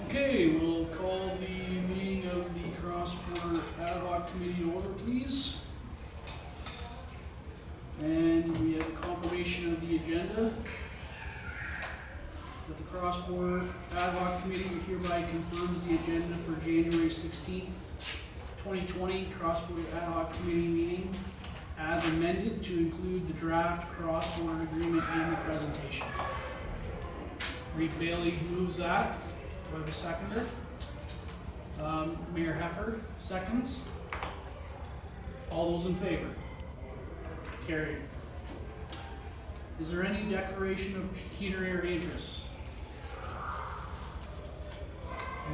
Okay, we'll call the meeting of the Cross-Border Ad Hoc Committee in order, please. And we have a confirmation of the agenda. That the Cross-Border Ad Hoc Committee hereby confirms the agenda for January 16th, 2020 Cross-Border Ad Hoc Committee meeting as amended to include the draft cross-border agreement and the presentation. Reed Bailey moves that. Do I have a seconder? Mayor Heffer seconds. All those in favor? Carried. Is there any declaration of pecuniary interest?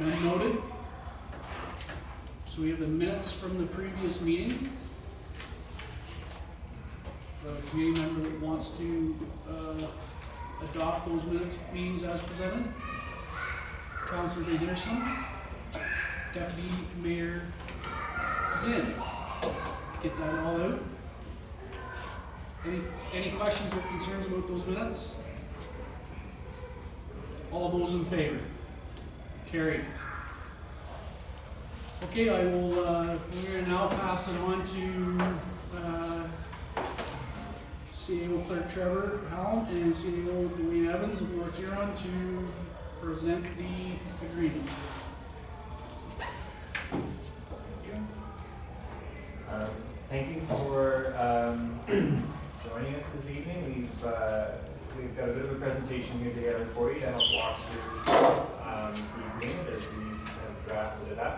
None noted. So we have the minutes from the previous meeting. The committee member that wants to adopt those meetings as presented. Councilor Van Henderson, Deputy Mayor Zinn. Get that all out. Any questions or concerns about those minutes? All those in favor? Carried. Okay, I will. We're going to now pass it on to CAO Clerk Trevor Howell and CAO Dwayne Evans of North Huron to present the agreement. Thank you for joining us this evening. We've got a bit of a presentation here together for you to help walk through the agreement as we have drafted it up.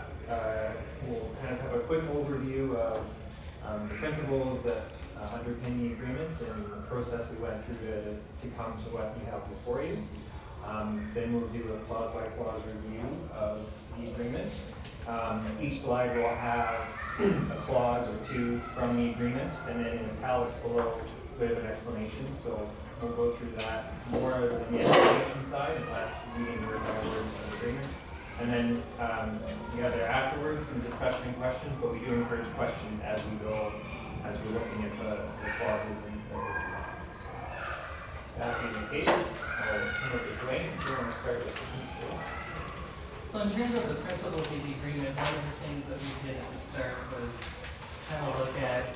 We'll kind of have a quick overview of the principles that underpin the agreement and the process we went through to come to what we have before you. Then we'll do a clause-by-clause review of the agreement. Each slide will have a clause or two from the agreement, and then in italics below, a bit of an explanation. So we'll go through that more on the explanation side, and less reading word by word of the agreement. And then we have there afterwards some discussion and questions, but we do encourage questions as we go, as we're looking at the clauses and as they come. That being the case, I'll turn it to Dwayne. If you want to start with the So in terms of the principles of the agreement, one of the things that we did at the start was kind of look at,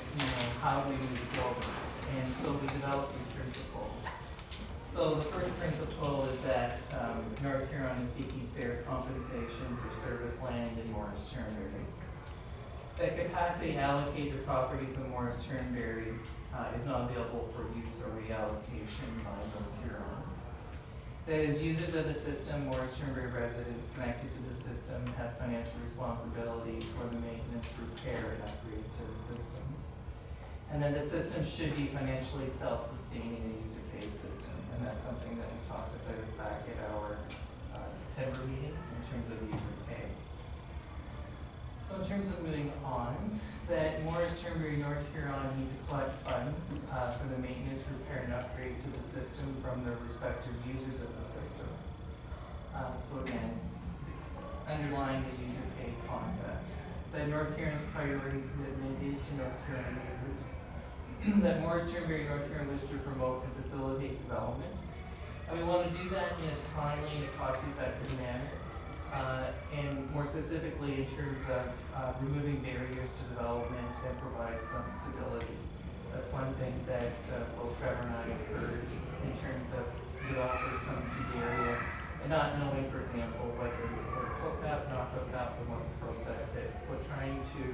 how we move forward. And so we developed these principles. So the first principle is that North Huron is seeking fair compensation for service land in Morris Turnberry. That capacity allocated properties in Morris Turnberry is not available for use or reallocation by North Huron. That as users of the system, Morris Turnberry residents connected to the system have financial responsibilities for the maintenance, repair, and upgrade to the system. And then the system should be financially self-sustaining and user-paid system. And that's something that we talked about back at our September meeting in terms of user pay. So in terms of moving on, that Morris Turnberry North Huron need to collect funds for the maintenance, repair, and upgrade to the system from their respective users of the system. So again, underlying the user pay concept. That North Huron's priority commitment is to North Huron users. That Morris Turnberry North Huron wish to promote and facilitate development. And we want to do that in a timely and a cost-effective manner. And more specifically in terms of removing barriers to development and provide some stability. That's one thing that both Trevor and I have heard in terms of developers coming to the area and not knowing, for example, whether they're hooked up, not hooked up, and what the process is. So trying to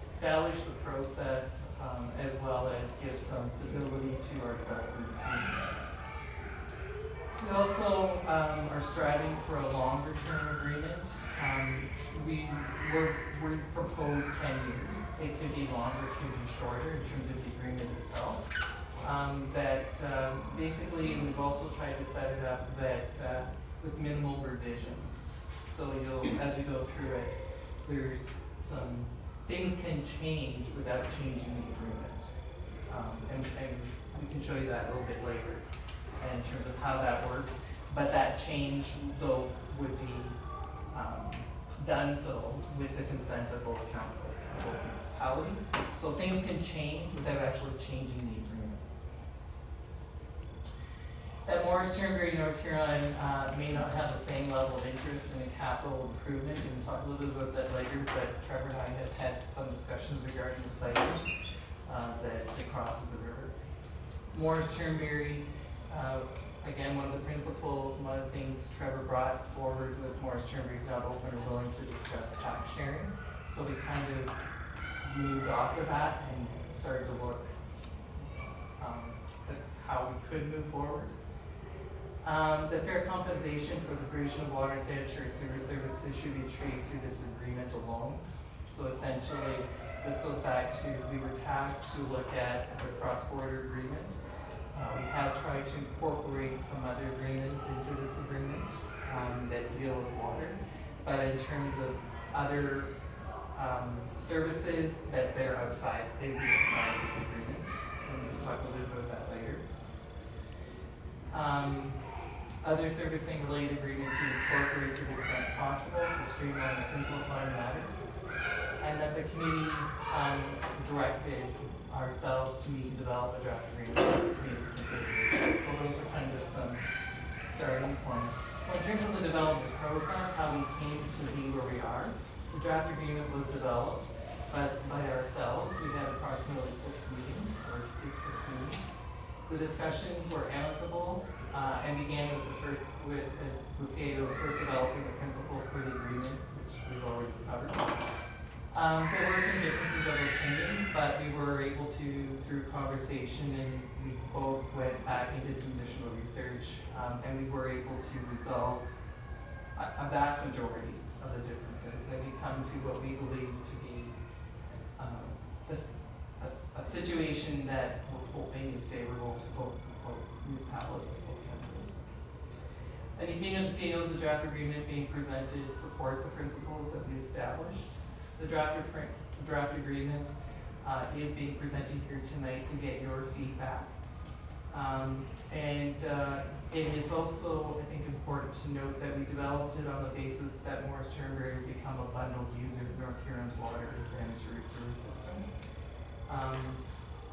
establish the process as well as give some stability to our development community. We also are striving for a longer term agreement. We propose 10 years. It could be longer, it could be shorter in terms of the agreement itself. Basically we've also tried to set it up that with minimal revisions. So as we go through it, there's some things can change without changing the agreement. And we can show you that a little bit later in terms of how that works. But that change, though, would be done so with the consent of both councils, of both municipalities. So things can change without actually changing the agreement. That Morris Turnberry, North Huron, may not have the same level of interest in a capital improvement, and we'll talk a little bit about that later, but Trevor and I have had some discussions regarding the site that crosses the river. Morris Turnberry, again, one of the principles, one of the things Trevor brought forward was Morris Turnberry is not open or willing to discuss tax sharing. So we kind of moved off of that and started to look at how we could move forward. The fair compensation for the provision of water and sanitary sewer services should be achieved through this agreement alone. So essentially, this goes back to, we were tasked to look at the cross-border agreement. We have tried to incorporate some other agreements into this agreement that deal with water, but in terms of other services that they're outside, they'd be outside this agreement, and we can talk a little bit about that later. Other servicing related agreements we incorporate to the extent possible to streamline and simplify matters, and that the committee directed ourselves to meet and develop a draft agreement for the committee's consideration. So those are kind of some starting points. So in terms of the development process, how we came to be where we are, the draft agreement was developed by ourselves. We had approximately 6 meetings, or did 6 meetings. The discussions were amicable and began with as the CAO was first developing the principles for the agreement, which we've already covered. There were some differences of opinion, but we were able to, through conversation, and we both went back and did some additional research, and we were able to resolve a vast majority of the differences, and we come to what we believe to be a situation that we're hoping is favorable to both municipalities, both councils. And the opinion of the CAO is the draft agreement being presented supports the principles that we established. The draft agreement is being presented here tonight to get your feedback. And it's also, I think, important to note that we developed it on the basis that Morris Turnberry would become a bundled user of North Huron's water and sanitary sewer system.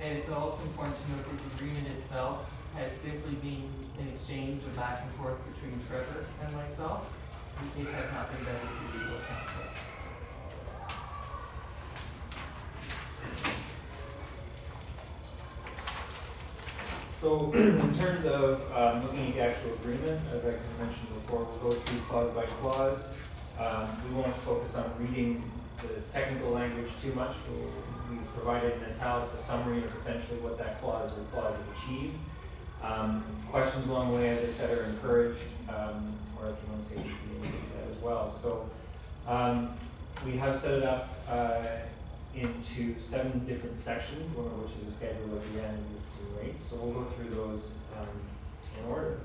And it's also important to note that the agreement itself has simply been an exchange of back and forth between Trevor and myself. It has not been vetted through legal counsel. So in terms of looking at the actual agreement, as I mentioned before, we'll go through clause by clause. We won't focus on reading the technical language too much. We've provided in italics a summary of essentially what that clause or clauses achieve. Questions along the way, as I said, are encouraged, or if you want to say anything, you can do that as well. So we have set it up into 7 different sections, one of which is a schedule at the end with some rates. So we'll go through those in order.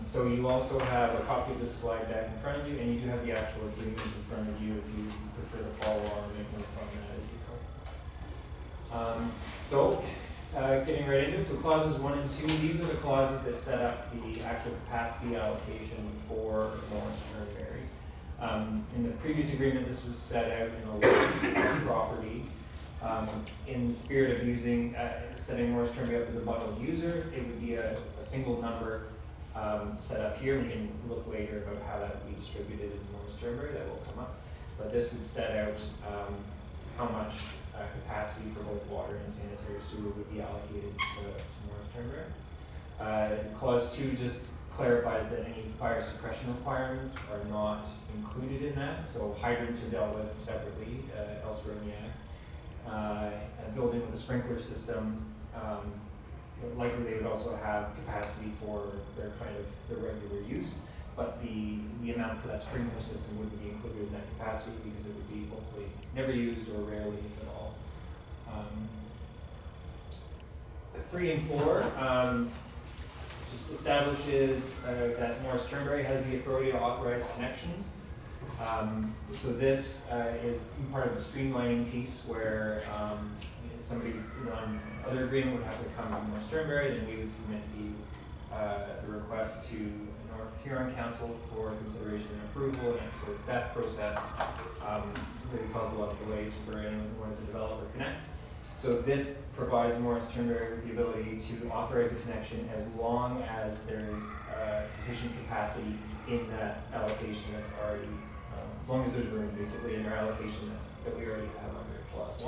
So you also have a copy of this slide deck in front of you, and you do have the actual agreement in front of you if you prefer to follow on and make notes on that as you go. Getting right into it, so clauses 1 and 2, these are the clauses that set up the actual capacity allocation for Morris Turnberry. In the previous agreement, this was set out in a list of property. In the spirit of using, setting Morris Turnberry up as a bundled user, it would be a single number set up here. We can look later about how that would be distributed in Morris Turnberry, that will come up. But this would set out how much capacity for both water and sanitary sewer would be allocated to Morris Turnberry. Clause 2 just clarifies that any fire suppression requirements are not included in that. So hydrants are dealt with separately elsewhere in the Act. A building with a sprinkler system, likely they would also have capacity for their regular use, but the amount for that sprinkler system wouldn't be included in that capacity because it would be hopefully never used or rarely, if at all. 3 and 4 just establishes that Morris Turnberry has the authority to authorize connections. So this is part of the streamlining piece where somebody on other agreement would have to come to Morris Turnberry, then we would submit the request to an North Huron Council for consideration and approval, and so that process really caused a lot of delays for anyone who wanted to develop or connect. So this provides Morris Turnberry with the ability to authorize a connection as long as there is sufficient capacity in that allocation that's already, as long as there's room basically in our allocation that we already have under clause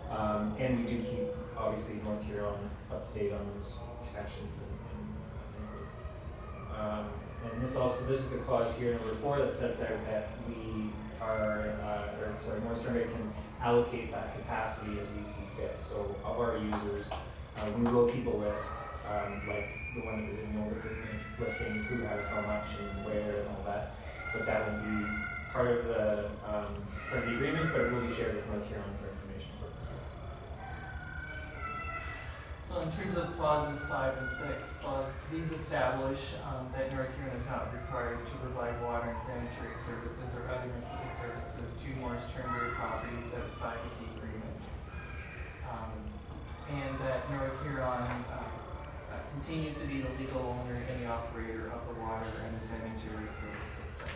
1. And we do keep, obviously, North Huron up to date on those connections. And this is the clause here, number 4, that sets out that we are, Morris Turnberry can allocate that capacity as we see fit. So of our users, we will keep a list, like the one that was in the old agreement, listing who has how much and where and all that. But that will be part of the agreement, but it will be shared with North Huron for information purposes. So in terms of clauses 5 and 6, these establish that North Huron is not required to provide water and sanitary services or other municipal services to Morris Turnberry properties outside of the agreement. And that North Huron continues to be the legal owner and the operator of the water and the sanitary service system.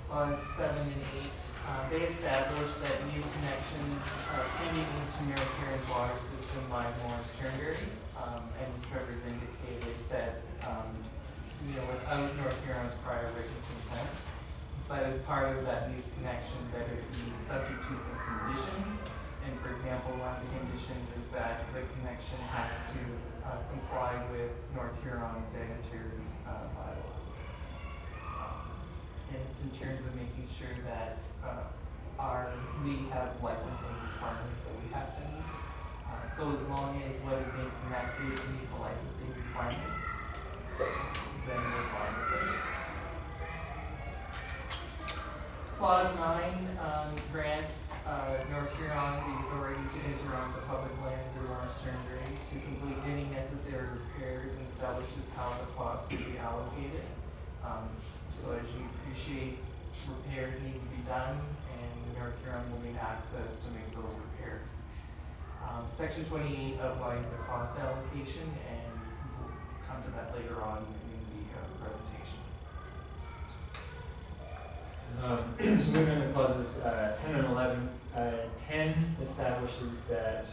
Clause 7 and 8, they establish that new connections can be made to North Huron's water system by Morris Turnberry. And Ms. Trevor's indicated that, without North Huron's prior written consent, but as part of that new connection, that it be subject to some conditions. And for example, one of the conditions is that the connection has to comply with North Huron's sanitary bylaw. And it's in terms of making sure that we have licensing requirements that we have to meet. So as long as what is being connected meets the licensing requirements, then we're fine with it. Clause 9 grants North Huron the authority to enter onto public lands in Morris Turnberry to complete any necessary repairs and establishes how the cost will be allocated. So as you appreciate, repairs need to be done, and North Huron will need access to make those repairs. Section 28 outlines the cost allocation, and we'll come to that later on in the presentation. So moving on to clauses 10 and 11. 10 establishes that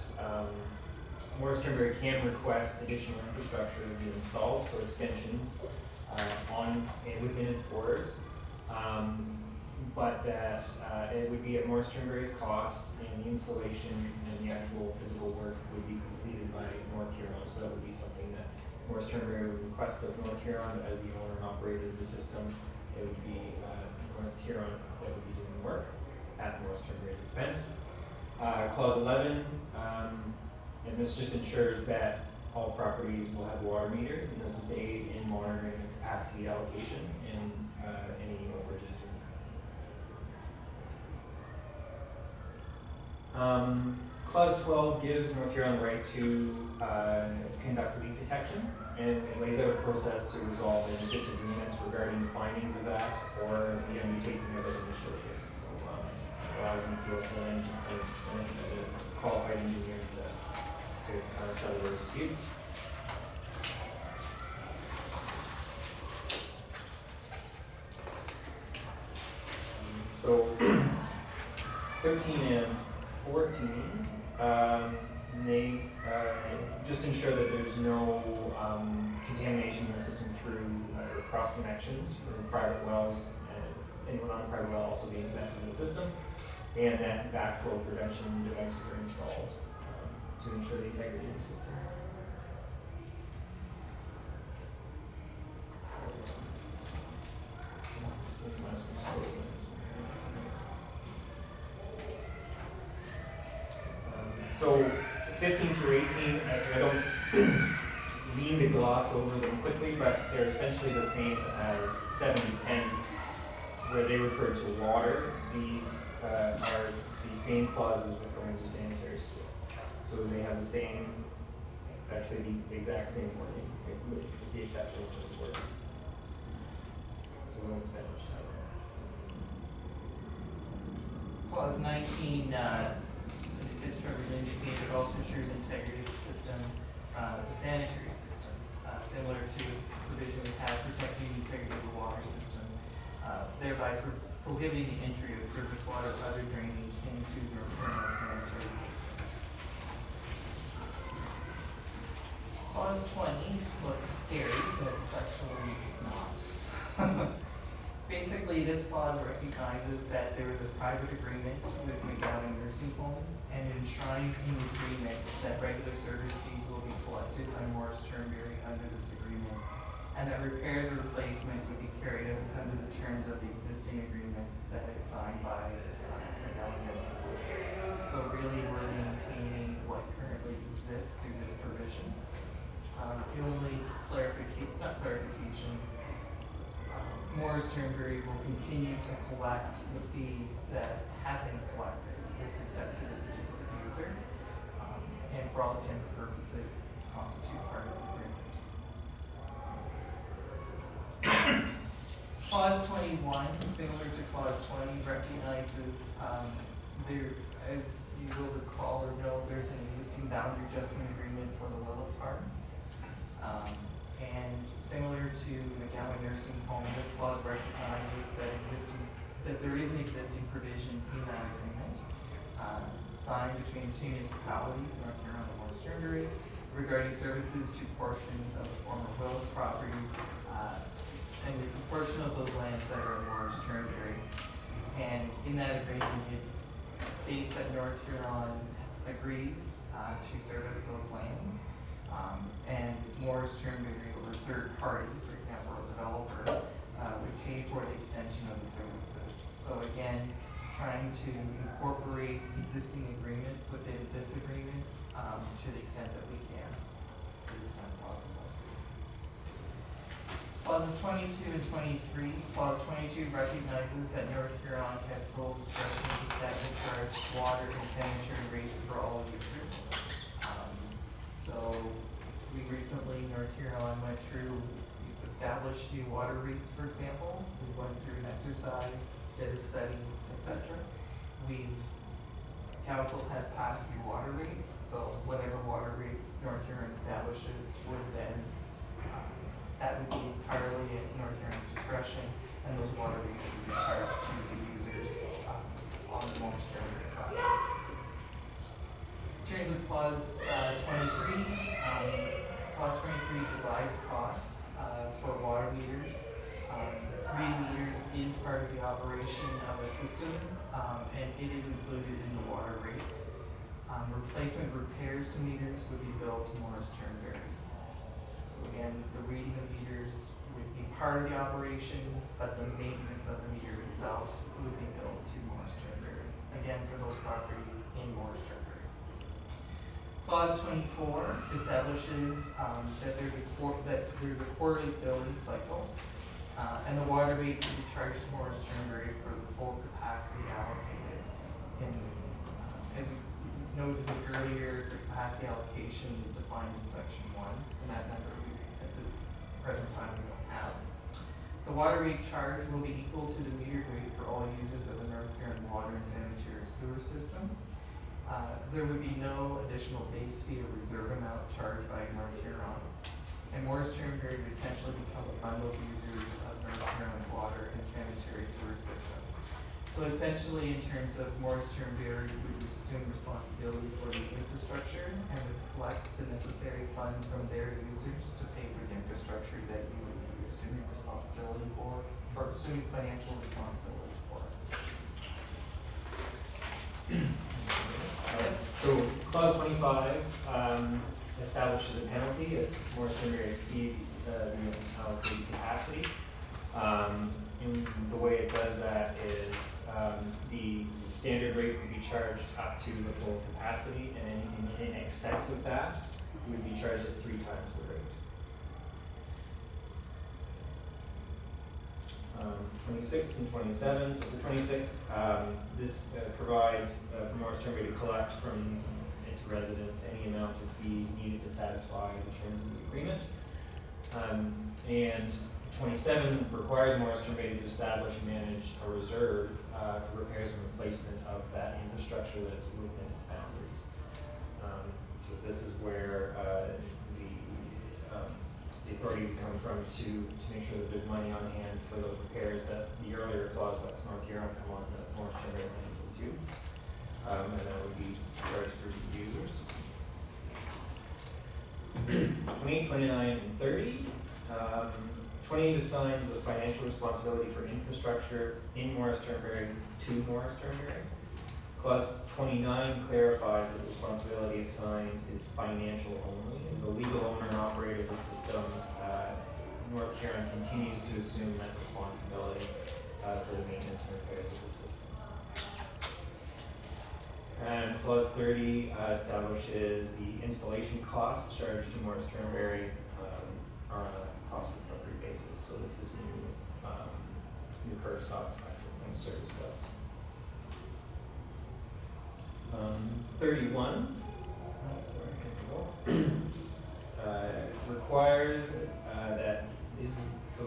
Morris Turnberry can request additional infrastructure to be installed, so extensions on and within its borders, but that it would be at Morris Turnberry's cost, and the installation and the actual physical work would be completed by North Huron. So that would be something that Morris Turnberry would request of North Huron as the owner and operator of the system. It would be North Huron that would be doing the work at Morris Turnberry's expense. Clause 11, and this just ensures that all properties will have water meters, and this is to aid in monitoring the capacity allocation and any overages. Clause 12 gives North Huron the right to conduct leak detection, and it lays out a process to resolve any disagreements regarding the findings of that or the undertaking of it initially. So allows them to go to an qualified engineer to settle those disputes. So 13 and 14, they just ensure that there's no contamination in the system through cross connections for private wells, and anyone on a private well also being connected to the system, and that backflow prevention devices are installed to ensure the integrity of the system. So 15 through 18, I don't mean to gloss over them quickly, but they're essentially the same as 7 to 10, where they refer to water. These are the same clauses referring to sanitary sewer. So they have the same, actually the exact same wording, with the exception of those words. So we won't spend much time on that. Clause 19, as Trevor indicated, also ensures integrity of the system, the sanitary system. similar to the provision we have protecting the integrity of the water system, thereby prohibiting the entry of surface water or other drainage into the sanitary system. Clause 20 looks scary, but it's actually not. Basically, this clause recognizes that there is a private agreement with McGowan Nursing Homes and enshrines in the agreement that regular service fees will be collected by Morris Turnberry under this agreement, and that repairs or replacement would be carried out under the terms of the existing agreement that is signed by McGowan Nursing Homes. So really, we're maintaining what currently exists through this provision. The only clarification, Morris Turnberry will continue to collect the fees that have been collected with respect to this particular user, and for all intents and purposes, constitute part of the agreement. Clause 21, similar to clause 20, recognizes there, as you will recall or know, there's an existing boundary adjustment agreement for the Willis Farm. And similar to McGowan Nursing Home, this clause recognizes that there is an existing provision in that agreement, signed between the two municipalities, North Huron and Morris Turnberry, regarding services to portions of the former Willis property, and it's a portion of those lands that are in Morris Turnberry. And in that agreement, it states that North Huron agrees to service those lands. And Morris Turnberry, or a third party, for example, a developer, would pay for the extension of the services. So again, trying to incorporate existing agreements within this agreement to the extent that we can, to the extent possible. Clauses 22 and 23. Clause 22 recognizes that North Huron has sole discretion to set and charge water and sanitary rates for all users. So we recently, North Huron went through, we've established new water rates, for example. We went through an exercise, did a study, etc. Council has passed new water rates, so whatever water rates North Huron establishes would then, that would be entirely at North Huron's discretion, and those water rates would be charged to the users on the Morris Turnberry process. In terms of clause 23, clause 23 divides costs for water meters. Reading meters is part of the operation of a system, and it is included in the water rates. Replacement repairs to meters would be billed to Morris Turnberry. So again, the reading of meters would be part of the operation, but the maintenance of the meter itself would be billed to Morris Turnberry. Again, for those properties in Morris Turnberry. Clause 24 establishes that there's a quarterly billing cycle, and the water rate to be charged to Morris Turnberry for the full capacity allocated. As we noted earlier, the capacity allocation is defined in section 1, and that number at the present time we don't have. The water rate charge will be equal to the metered rate for all users of the North Huron water and sanitary sewer system. There would be no additional base fee or reserve amount charged by North Huron, and Morris Turnberry would essentially become a bundle of users of North Huron water and sanitary sewer system. So essentially, in terms of Morris Turnberry, we would assume responsibility for the infrastructure and would collect the necessary funds from their users to pay for the infrastructure that you would be assuming responsibility for, or assuming financial responsibility for. So clause 25 establishes a penalty if Morris Turnberry exceeds the allocated capacity. And the way it does that is the standard rate would be charged up to the full capacity, and anything in excess of that would be charged at 3 times the rate. 26 and 27. So for 26, this provides for Morris Turnberry to collect from its residents any amounts of fees needed to satisfy the terms of the agreement. And 27 requires Morris Turnberry to establish and manage a reserve for repairs and replacement of that infrastructure that is within its boundaries. So this is where the authority would come from to make sure that there's money on hand for those repairs that the earlier clause lets North Huron come on the Morris Turnberry Peninsula too. And that would be charged for users. 28, 29, and 30. 28 assigns the financial responsibility for infrastructure in Morris Turnberry to Morris Turnberry. Clause 29 clarifies that the responsibility assigned is financial only. As the legal owner and operator of the system, North Huron continues to assume that responsibility for the maintenance and repairs of the system. And clause 30 establishes the installation costs charged to Morris Turnberry on a cost recovery basis. So this is new curb stops and service does. 31 requires that is so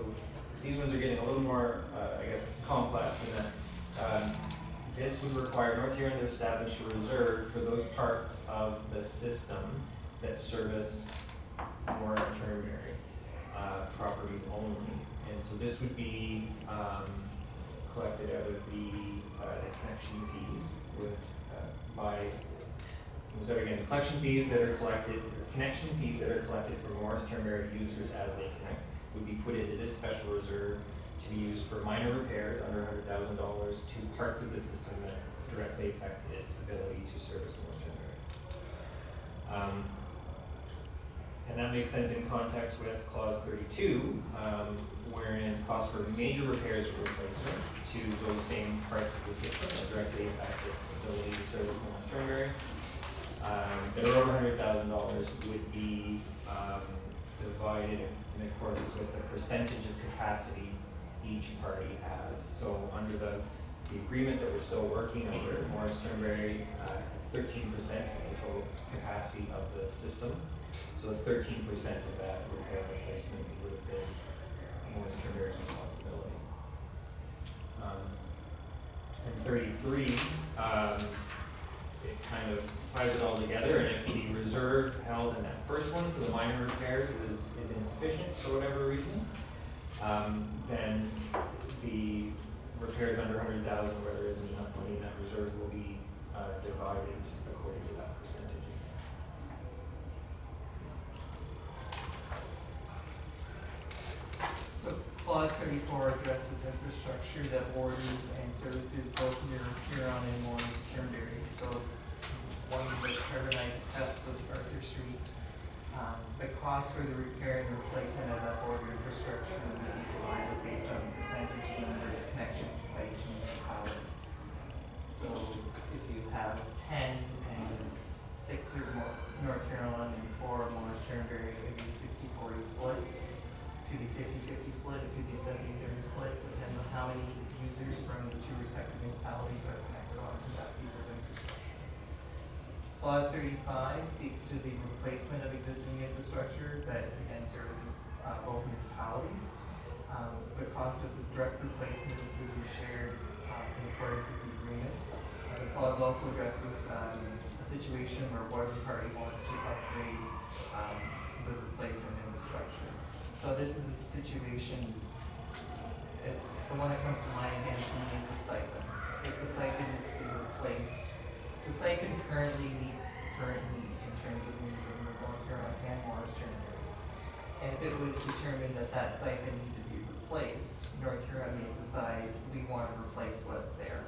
these ones are getting a little more I guess complex in that this would require North Huron to establish a reserve for those parts of the system that service Morris Turnberry properties only, and so this would be collected out of the connection fees the collection fees that are collected, connection fees that are collected from Morris Turnberry users as they connect would be put into this special reserve to be used for minor repairs under $100,000 to parts of the system that directly affect its ability to service Morris Turnberry. And that makes sense in context with clause 32, wherein costs for major repairs or replacement to those same parts of the system that directly affect its ability to service Morris Turnberry that are over $100,000 would be divided in accordance with the percentage of capacity each party has. So under the agreement that we're still working under, Morris Turnberry 13% of the total capacity of the system. So 13% of that repair replacement would have been Morris Turnberry's responsibility. And 33, it kind of ties it all together, and if the reserve held in that first one for the minor repairs is insufficient for whatever reason, then the repairs under 100,000 where there isn't enough money in that reserve will be divided according to that percentage. So clause 34 addresses infrastructure that borders and services both near Huron and Morris Turnberry. So one that Trevor and I discussed was Arthur Street. The cost for the repair and replacement of that border infrastructure will be divided based on the percentage number of connection by each municipality. So if you have 10 and 6 are North Huron and 4 are Morris Turnberry, it could be 60-40 split. It could be 50-50 split, it could be 70-30 split, depending on how many users from the two respective municipalities are connected onto that piece of infrastructure. Clause 35 speaks to the replacement of existing infrastructure that again services both municipalities. The cost of the direct replacement is shared in accordance with the agreement. The clause also addresses a situation where one party wants to upgrade the replacement infrastructure. So this is a situation, the one that comes to mind again for me is the siphon. If the siphon is being replaced, the siphon currently meets the current needs in terms of needs of North Huron and Morris Turnberry. And if it was determined that that siphon needed to be replaced, North Huron may decide we want to replace what's there.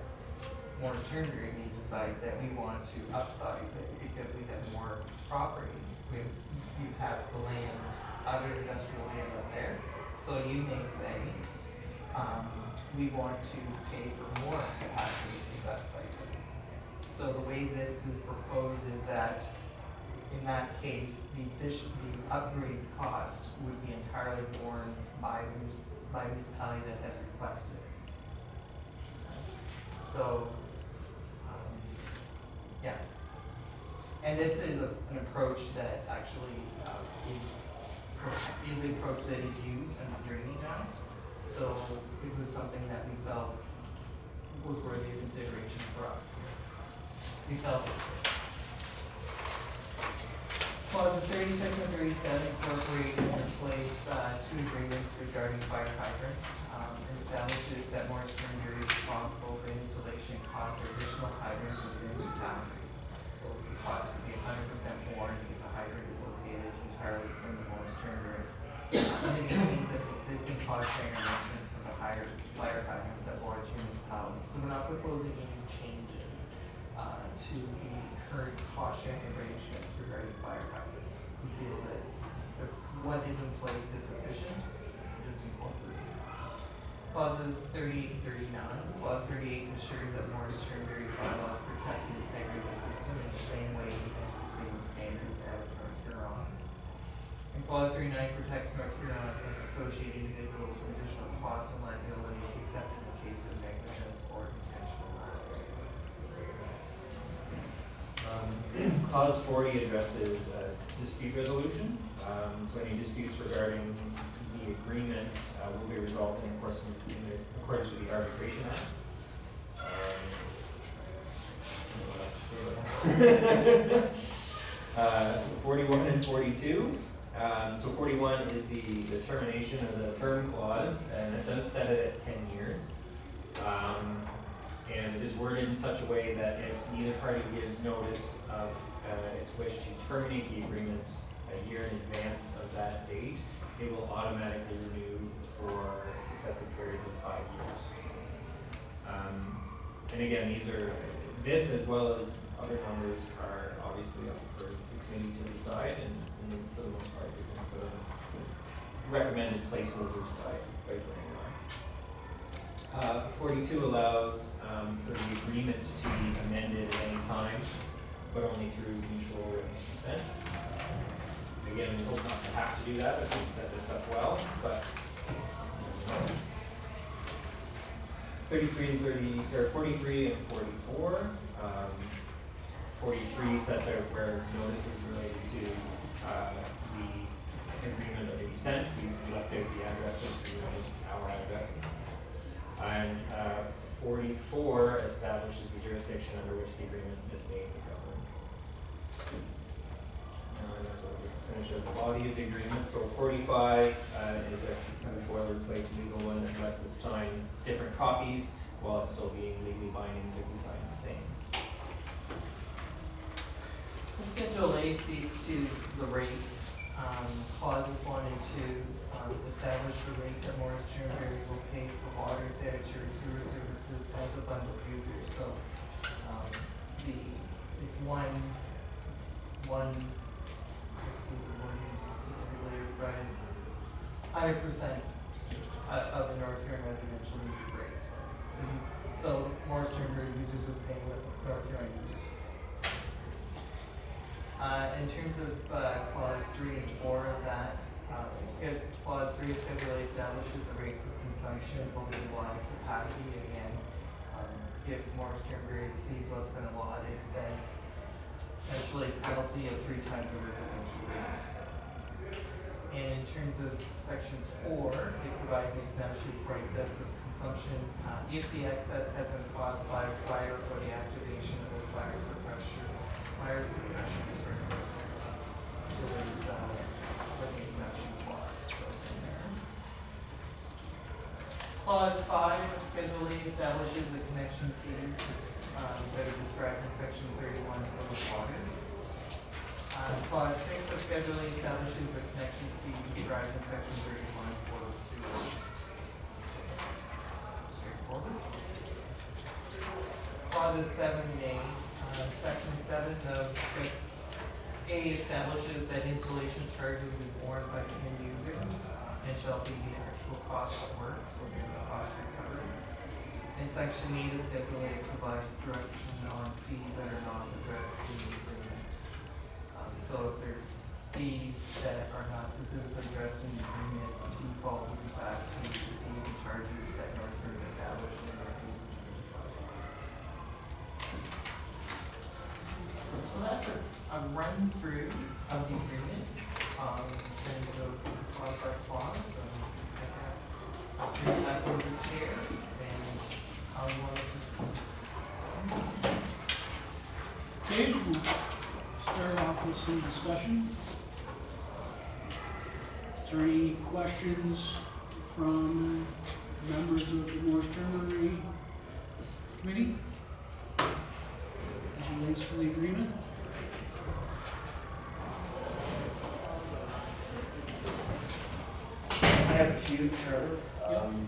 Morris Turnberry may decide that we want to upsize it because we have more property. You have the land, other industrial land up there. So you may say, we want to pay for more capacity for that siphon. So the way this is proposed is that in that case, the upgrade cost would be entirely borne by the municipality that has requested. So, yeah. And this is an approach that actually is the approach that is used under Drainage Act. So it was something that we felt was worthy of consideration for us. We felt Clauses 36 and 37 incorporate and replace two agreements regarding fire hydrants. It establishes that Morris Turnberry is responsible for installation cost for additional hydrants within its boundaries. So the cost would be 100% warranty if the hydrant is located entirely within the Morris Turnberry. And it means that the existing cost sharing arrangement for the fire hydrants that Lawrence municipalities. So we're not proposing any changes to the current cost sharing arrangements regarding fire hydrants. We feel that what is in place is sufficient, just incorporate. Clauses 38 and 39. Clause 38 ensures that Morris Turnberry's bylaws protect the integrity of the system in the same ways and the same standards as North Huron's. And Clause 39 protects North Huron and its associated individuals from additional costs and liability except in the case of negligence or intentional acts. Clause 40 addresses dispute resolution. So any disputes regarding the agreement will be resolved in accordance with the Arbitration Act. What else to say about that? 41 and 42. So 41 is the termination of the term clause, and it does set it at 10 years. And it is worded in such a way that if neither party gives notice of its wish to terminate the agreement a year in advance of that date, it will automatically renew for successive periods of 5 years. And again, this as well as other numbers are obviously up for the committee to decide, and for the most part, we're going to put recommended placeholders by Glenn. 42 allows for the agreement to be amended at any time, but only through mutual consent. Again, we hope not to have to do that if we set this up well, but 43 and 43 and 44. 43 sets out where notice is related to the agreement that they sent. We left out the addresses, we used our addresses. And 44 establishes the jurisdiction under which the agreement is made with government. So we'll just finish up the body of the agreement. So 45 is a kind of boilerplate legal one that lets us sign different copies while it's still being legally binding if we sign the same. So Schedule A speaks to the rates. Clauses 1 and 2 establish the rate that Morris Turnberry will pay for water, sanitary, sewer services as a bundle user. So it's one. Let's see the wording specifically, but it's 100% of the North Huron residential meter rate. So Morris Turnberry users would pay what North Huron users. In terms of clause 3 and 4 of that, clause 3 of Schedule A establishes the rate for consumption over the allotted capacity. Again, if Morris Turnberry exceeds what's been allotted, then essentially penalty of 3 times the residential rate. And in terms of section 4, it provides an exemption for excessive consumption if the excess has been caused by a fire or the activation of a fire suppression sprinklers. So there's what the exemption clause goes in there. Clause 5 of Schedule A establishes the connection fees that are described in section 31 for the water. Clause 6 of Schedule A establishes the connection fee described in section 31 for the sewer. Straightforward. Clauses 7 and 8. Section 7 of Schedule A establishes that installation charges will be borne by the end user and shall be the actual cost of work, so the cost recovered. And Section 8 of Schedule A provides direction on fees that are not addressed in the agreement. So if there's fees that are not specifically addressed in the agreement, the default will be back to the fees and charges that North Huron established in their fees and charges bylaw. So that's a run through of the agreement in terms of clause by clause. I guess I'll turn it back over to the chair and how you want to proceed. Okay, we'll start off with some discussion. Is there any questions from members of the Morris Turnberry Committee as it relates to the agreement? I have a few, Trevor. Yep. I'm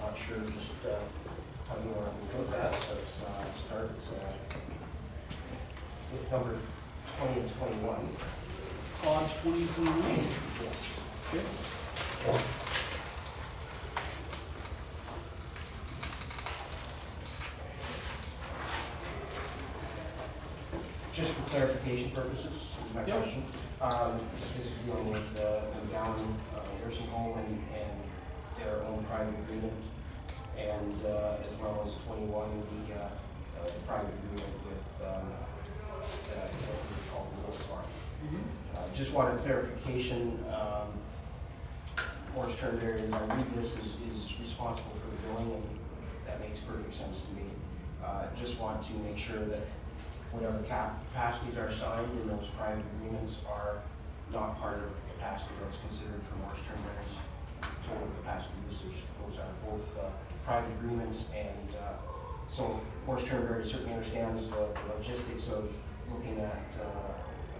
not sure just how you want to put that, but start with number 20 and 21. Clause 2021. Yes. Okay. Just for clarification purposes, is my Yep. question. This is dealing with the McGowan Nursing Home and their own private agreement, and as well as 21, the private agreement with what we call the Willis Farm. Just wanted clarification. Morris Turnberry, as I read this, is responsible for the billing, and that makes perfect sense to me. Just want to make sure that whatever capacities are signed in those private agreements are not part of the capacity that's considered for Morris Turnberry's total capacity usage. Those are both private agreements, and so Morris Turnberry certainly understands the logistics of looking at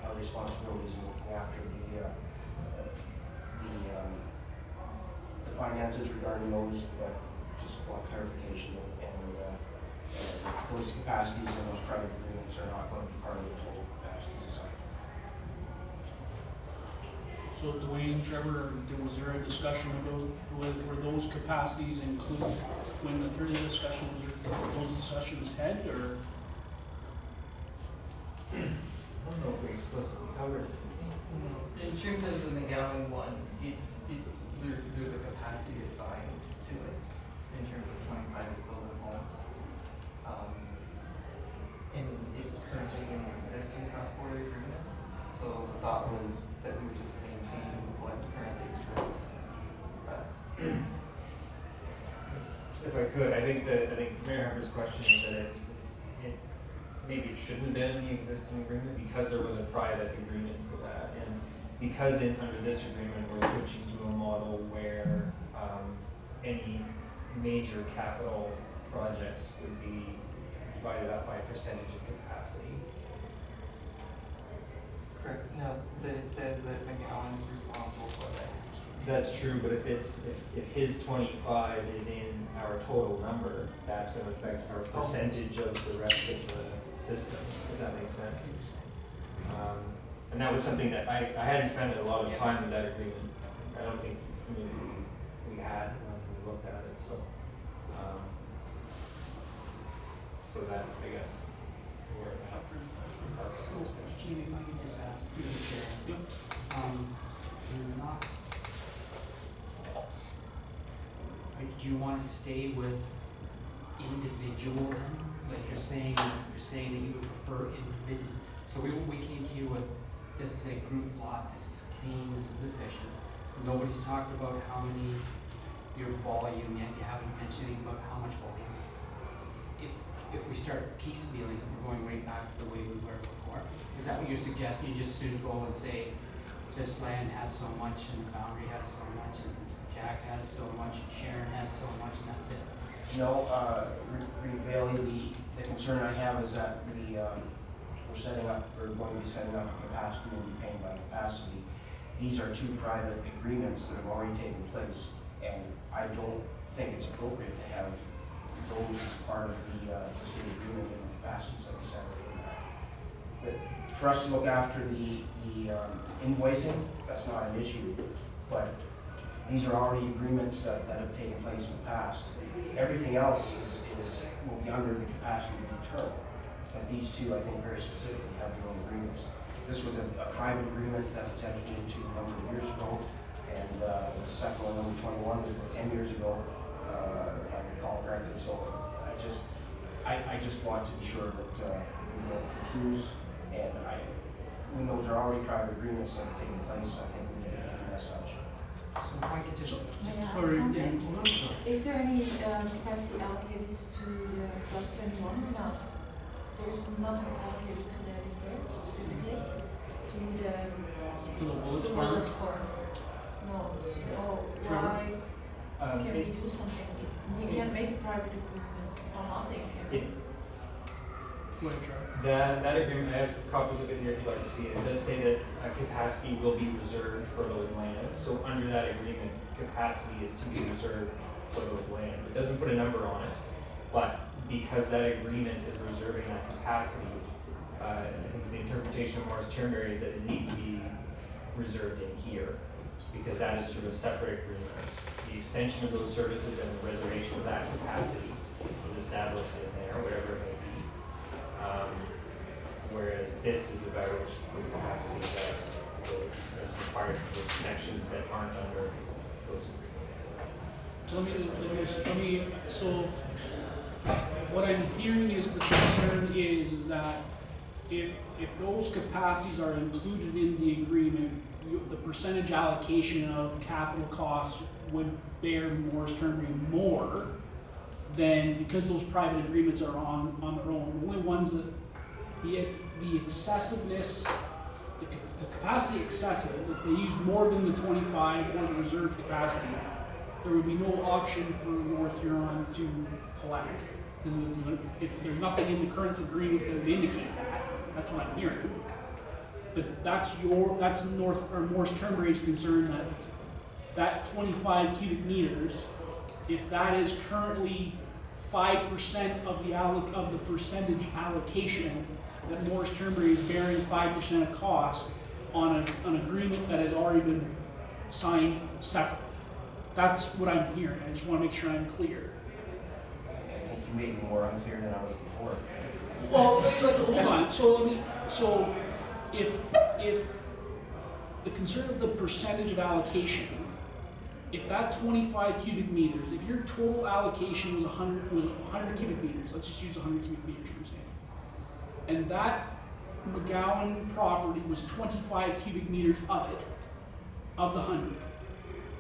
our responsibilities and looking after the finances regarding those, but just want clarification, and those capacities and those private agreements are not going to be part of the total capacities assigned. So Dwayne, Trevor, was there a discussion about were those capacities included when the 30 discussions, those discussions had, or? I don't know if we explicitly covered it. In terms of the McGowan one, there's a capacity assigned to it in terms of 25 equivalent homes. And it's currently in the existing cross-border agreement, so the thought was that we would just maintain what currently exists. But If I could, I think Mayor Harper's question is that maybe it shouldn't have been in the existing agreement because there was a private agreement for that. And because under this agreement, we're switching to a model where any major capital projects would be divided up by a percentage of capacity. correct, no, but it says that McGowan is responsible for that. That's true, but if his 25 is in our total number, that's going to affect our percentage of the rest of the system, if that makes sense. And that was something that I hadn't spent a lot of time with that agreement. I don't think we had when we looked at it, so. So that's, I guess, where it happened. So, Gene, if I could just ask through the chair. You're not, do you want to stay with individual then? Like you're saying that you would prefer individual. So we came to you with, this is a group lot, this is clean, this is efficient. Nobody's talked about how many, your volume yet, you haven't mentioned anything about how much volume. If we start piecemealing, we're going right back to the way we were before. Is that what you're suggesting? You just soon go and say, this land has so much, and the Foundry has so much, and Jack has so much, and Sharon has so much, and that's it? No, Bailey, the concern I have is that we're going to be setting up a capacity and be paying by capacity. These are two private agreements that have already taken place, and I don't think it's appropriate to have those as part of the state agreement and the capacities that we separate. But for us to look after the invoicing, that's not an issue, but these are already agreements that have taken place in the past. Everything else will be under the capacity of the term. But these two, I think, very specifically have their own agreements. This was a private agreement that was entered into a number of years ago, and the second one, number 21, was about 10 years ago, if I recall correctly. So I just want to be sure that we don't confuse, and when those are already private agreements that have taken place, I think we need to do them as such. So if I could just. May I ask Sorry, something? hold on, sorry. Is there any capacity allocated to the plus 21 or not? There's nothing allocated to that, is there, specifically? To the To the Willis Farm? Willis Farms? No, so Trevor? why can we It- do something? We can't make a private agreement or nothing, can we? it- Go ahead, Trevor. That agreement, I have copies of it here if you'd like to see it. It does say that a capacity will be reserved for those lands. So under that agreement, capacity is to be reserved for those lands. It doesn't put a number on it, but because that agreement is reserving that capacity, I think the interpretation of Morris Turnberry is that it need to be reserved in here, because that is through a separate agreement. The extension of those services and the reservation of that capacity is established in there, whatever it may be. Whereas this is about the capacity that is required for those connections that aren't under those agreements. So what I'm hearing is the concern is that if those capacities are included in the agreement, the percentage allocation of capital costs would bear Morris Turnberry more than, because those private agreements are on their own. The only ones that, the excessiveness, the capacity excessive, if they use more than the 25 or the reserved capacity, there would be no option for North Huron to collect. Because if there's nothing in the current agreement that would indicate that, that's what I'm hearing. But that's Morris Turnberry's concern, that 25 cubic meters, if that is currently 5% of the percentage allocation, that Morris Turnberry is bearing 5% of cost on an agreement that has already been signed separate. That's what I'm hearing. I just want to make sure I'm clear. I think you made me more unclear than I was before. Well, hold on. So if the concern of the percentage of allocation, if that 25 cubic meters, if your total allocation was 100 cubic meters, let's just use 100 cubic meters for example, and that McGowan property was 25 cubic meters of it, of the 100,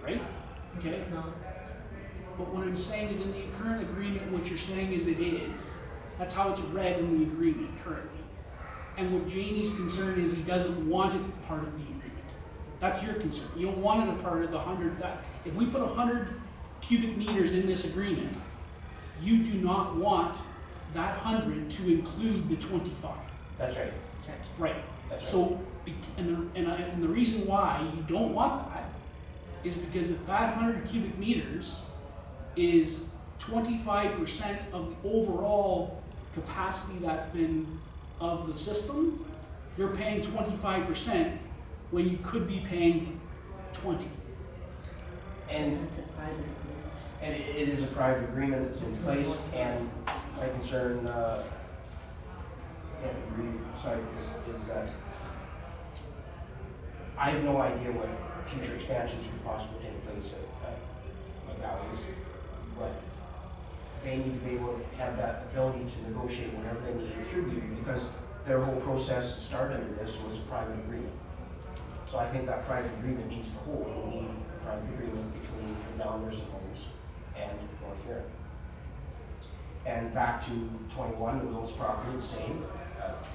right? Okay. But what I'm saying is in the current agreement, what you're saying is it is. That's how it's read in the agreement currently. And what Jamie's concern is he doesn't want it part of the agreement. That's your concern. You don't want it a part of the 100. If we put 100 cubic meters in this agreement, you do not want that 100 to include the 25. That's right. Right. That's right. So, and the reason why you don't want that is because if that 100 cubic meters is 25% of the overall capacity that's been of the system, you're paying 25% when you could be paying 20. And it is a private agreement that's in place, and my concern, is that I have no idea what future expansions could possibly take place at McGowan's, but they need to be able to have that ability to negotiate whatever they need through you, because their whole process to start under this was a private agreement. So I think that private agreement needs to hold. We need a private agreement between the Downers and Homes and North Huron. And back to 21, the Wills property, the same.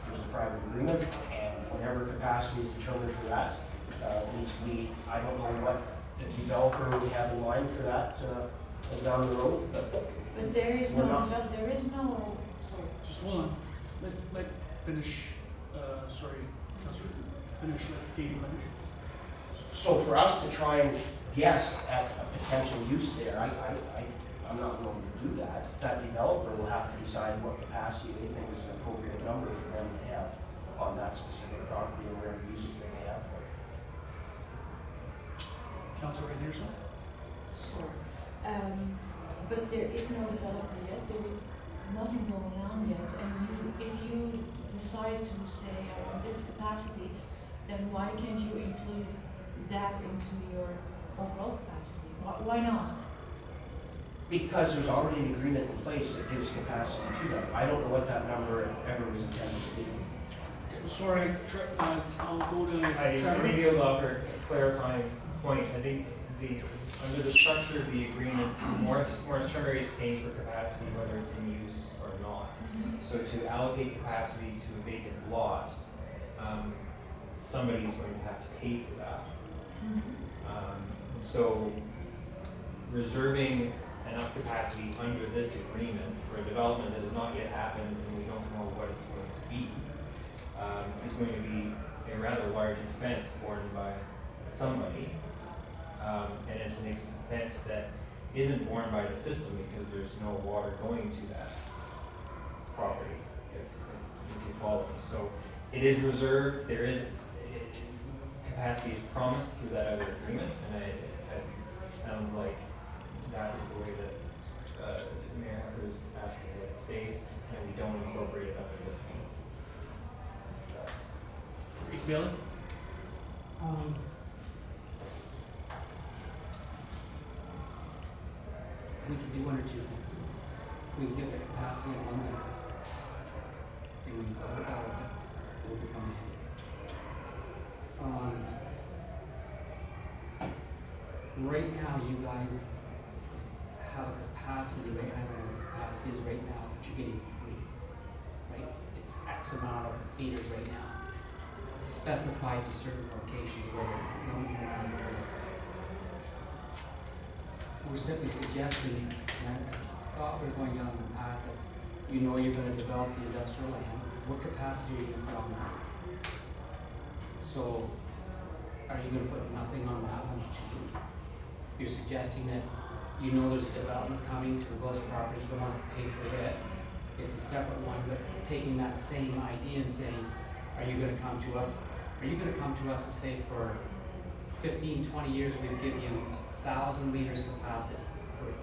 There's a private agreement, and whatever capacity is determined for that needs to be, I don't know what the developer would have in mind for that down the road, but there is We're no, not- sorry. Just hold on. Let finish, sorry, Councilor, finish, let Davey finish. so for us to try and guess at a potential use there, I'm not willing to do that. That developer will have to decide what capacity they think is an appropriate number for them to have on that specific property and whatever uses they may have for it. Councilor Anderson? Sure. But there is no developer yet, there is nothing going on yet, and if you decide to say, I want this capacity, then why can't you include that into your overall capacity? Why not? Because there's already an agreement in place that gives capacity to them. I don't know what that number ever was intended to be. Sorry, I'll go to I may Trevor. be able to offer a clarifying point. I think under the structure of the agreement, Morris Turnberry is paying for capacity whether it's in use or not. So to allocate capacity to a vacant lot, somebody's going to have to pay for that. So reserving enough capacity under this agreement for a development that has not yet happened and we don't know what it's going to be, is going to be a rather large expense borne by somebody. And it's an expense that isn't borne by the system because there's no water going to that property, if you follow me. So it is reserved, there is, capacity is promised through that other agreement, and it sounds like that is the way that Mayor Heffer's asking that it stays, and we don't incorporate it under this one. That's Billy? We can do one or two things. We can get the capacity in 1 minute. And when you fill it out, it will become handy. Right now, you guys have a capacity, right, I don't know what the capacity is right now, but you're getting free. Right? It's X amount of meters right now. Specified to certain locations where no matter where it is. We're simply suggesting, and I thought we were going down the path that you know you're gonna develop the industrial land, what capacity are you gonna put on that? So, are you gonna put nothing on that one? You're suggesting that you know there's a development coming to the Willis property, you don't wanna pay for it. It's a separate one, but taking that same idea and saying, are you gonna come to us and say for 15, 20 years, we've given you 1,000 liters capacity free.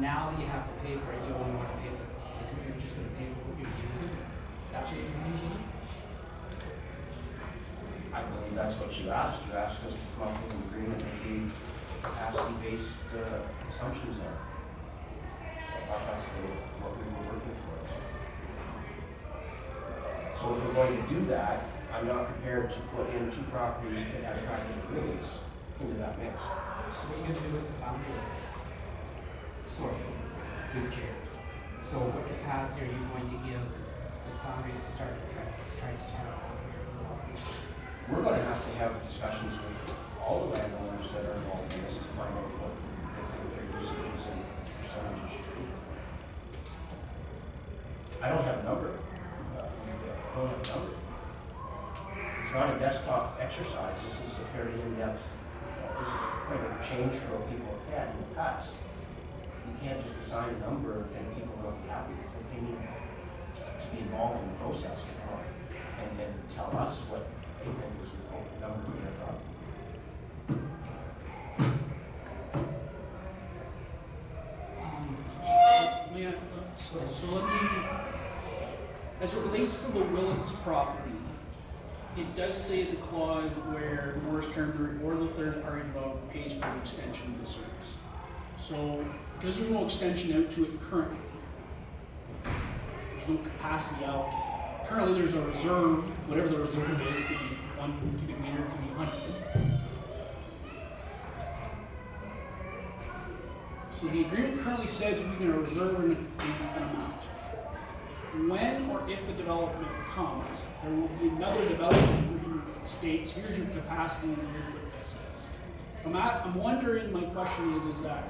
Now that you have to pay for it, you only want to pay for 10, you're just going to pay for what you're using. That's what you're using. I believe that's what you asked. You asked us to come up with an agreement that gave capacity-based assumptions there. I thought that's what we were working towards. So if we're going to do that, I'm not prepared to put in two properties that have private agreements into that mix. So what are you going to do with the foundry? Sorry, through the chair. So what capacity are you going to give the foundry to try to start out here? We're going to have discussions with all the landowners that are involved in this to find out what they think their usages and percentages should be. I don't have a number. I don't have a number. It's not a desktop exercise. This is a fairly in-depth, this is quite a change for what people have had in the past. You can't just assign a number and think people will be happy with it. They need to be involved in the process to come up and tell us what they think is the appropriate number for their problem. So let me, as it relates to the Willits property, it does say the clause where Morris Turnbury or the third party developer pays for the extension of the service. So, because there's no extension out to it currently, there's no capacity out. Currently there's a reserve, whatever the reserve is, it could be 1 cubic meter, it could be 100. So the agreement currently says we're going to reserve an amount. When or if a development comes, there will be another development agreement that states, here's your capacity and here's what this is. I'm wondering, my question is that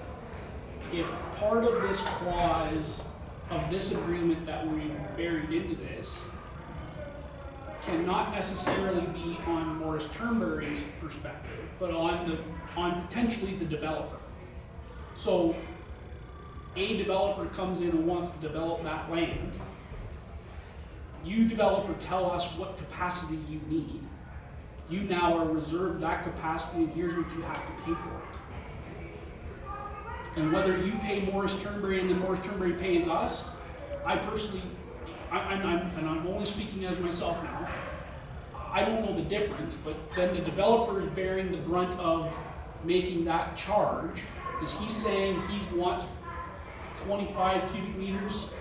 if part of this clause of this agreement that we buried into this cannot necessarily be on Morris Turnbury's perspective, but on potentially the developer. So a developer comes in and wants to develop that land. You developer tell us what capacity you need. You now are reserved that capacity and here's what you have to pay for it. And whether you pay Morris Turnbury and then Morris Turnbury pays us, I personally, I'm only speaking as myself now, I don't know the difference, but then the developer is bearing the brunt of making that charge, because he's saying he wants 25 cubic meters.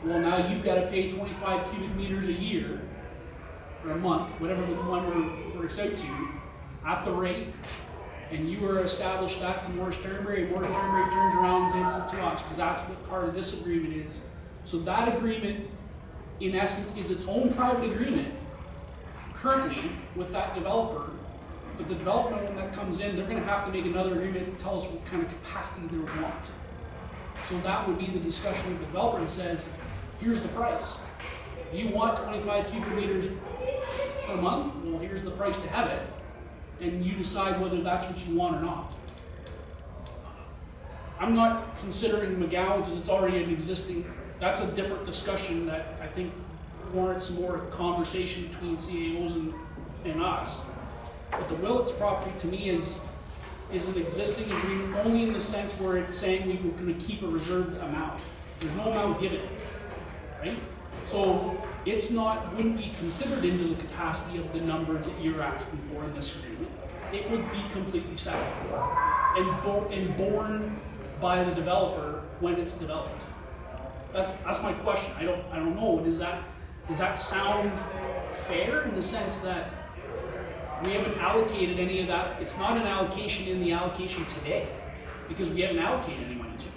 Well, now you've got to pay 25 cubic meters a year, or a month, whatever the one works out to, at the rate, and you are established that to Morris Turnbury, and Morris Turnbury turns around and sends it to us, because that's what part of this agreement is. So that agreement, in essence, is its own private agreement, currently, with that developer, But the development, when that comes in, they're gonna have to make another agreement that tells us what kind of capacity they want. So that would be the discussion with the developer and says, here's the price. You want 25 cubic meters per month? Well, here's the price to have it. And you decide whether that's what you want or not. I'm not considering McGowan because it's already an existing, that's a different discussion that I think warrants some more conversation between CAOs and us. But the Willits property to me is an existing agreement only in the sense where it's saying we were gonna keep a reserved amount. There's no amount given, right? So it's not, wouldn't be considered into the capacity of the numbers that you're asking for in this agreement. It would be completely separate and borne by the developer when it's developed. That's my question. I don't know. Does that sound fair in the sense that we haven't allocated any of that? It's not an allocation in the allocation today because we haven't allocated any money to it.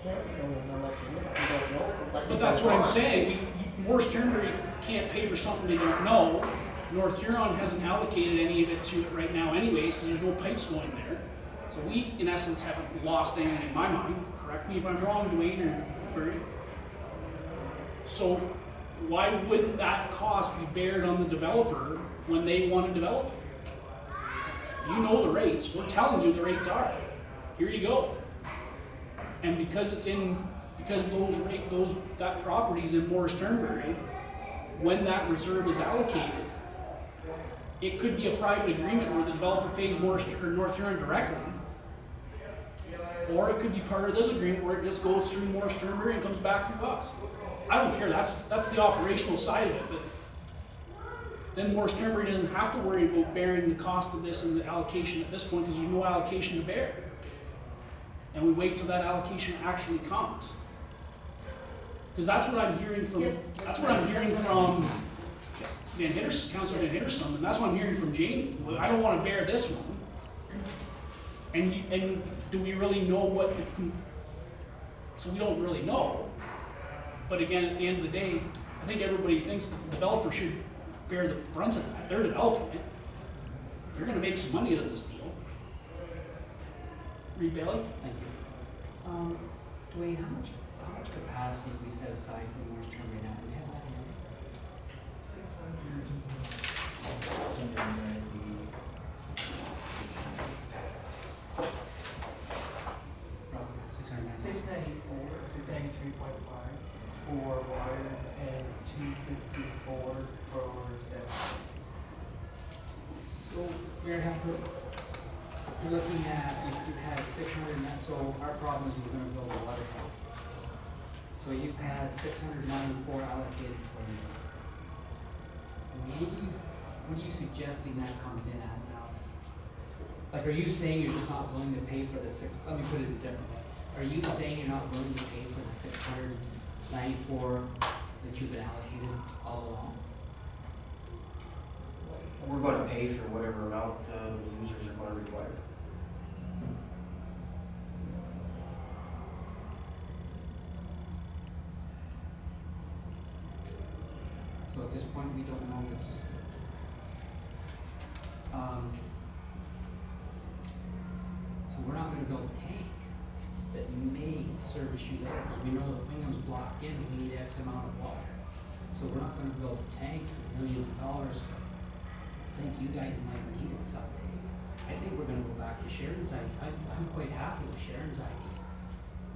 Can't know how much you need, if you don't know. But that's what I'm saying. Morris Turnberry can't pay for something they don't know. North Huron hasn't allocated any of it to it right now anyways because there's no pipes going there. So we, in essence, haven't lost anything in my mind. Correct me if I'm wrong, Dwayne or Barry. So why wouldn't that cost be bared on the developer when they want to develop it? You know the rates. We're telling you the rates are. Here you go. And because that property's in Morris Turnberry, when that reserve is allocated, it could be a private agreement where the developer pays North Huron directly. Or it could be part of this agreement where it just goes through Morris Turnberry and comes back through us. I don't care, that's the operational side of it, but then Morris Turnberry doesn't have to worry about bearing the cost of this and the allocation at this point because there's no allocation to bear. And we wait till that allocation actually comes. Because that's what I'm hearing from, Van Hitterson, Councilor Van Hitterson, and that's what I'm hearing from Jamie. Well, I don't want to bear this one. And do we really know so we don't really know. But again, at the end of the day, I think everybody thinks the developer should bear the brunt of that. They're developing it. They're gonna make some money out of this deal. Reed Bailey? Thank you. Dwayne, how much capacity have we set aside for Morris Turnberry now? Do we have that handy? 690. Roughly 690. 693.5 for water and 264 for septic. So, Mayor Hafner, you're looking at, you've had 600, so our problem is we're gonna build a water tower. So you've had 694 allocated for you. What are you suggesting that comes in at now? Like, are you saying you're just not willing to pay for the let me put it a different way. Are you saying you're not willing to pay for the 694 that you've been allocated all along? We're going to pay for whatever amount the users are going to require. So at this point, we don't know what's, so we're not gonna build a tank that may service you there, because we know that Wingham's blocked in, we need X amount of water. So we're not gonna build a tank for millions of dollars. I think you guys might need it someday. I think we're gonna go back to Sharon's idea. I'm quite happy with Sharon's idea,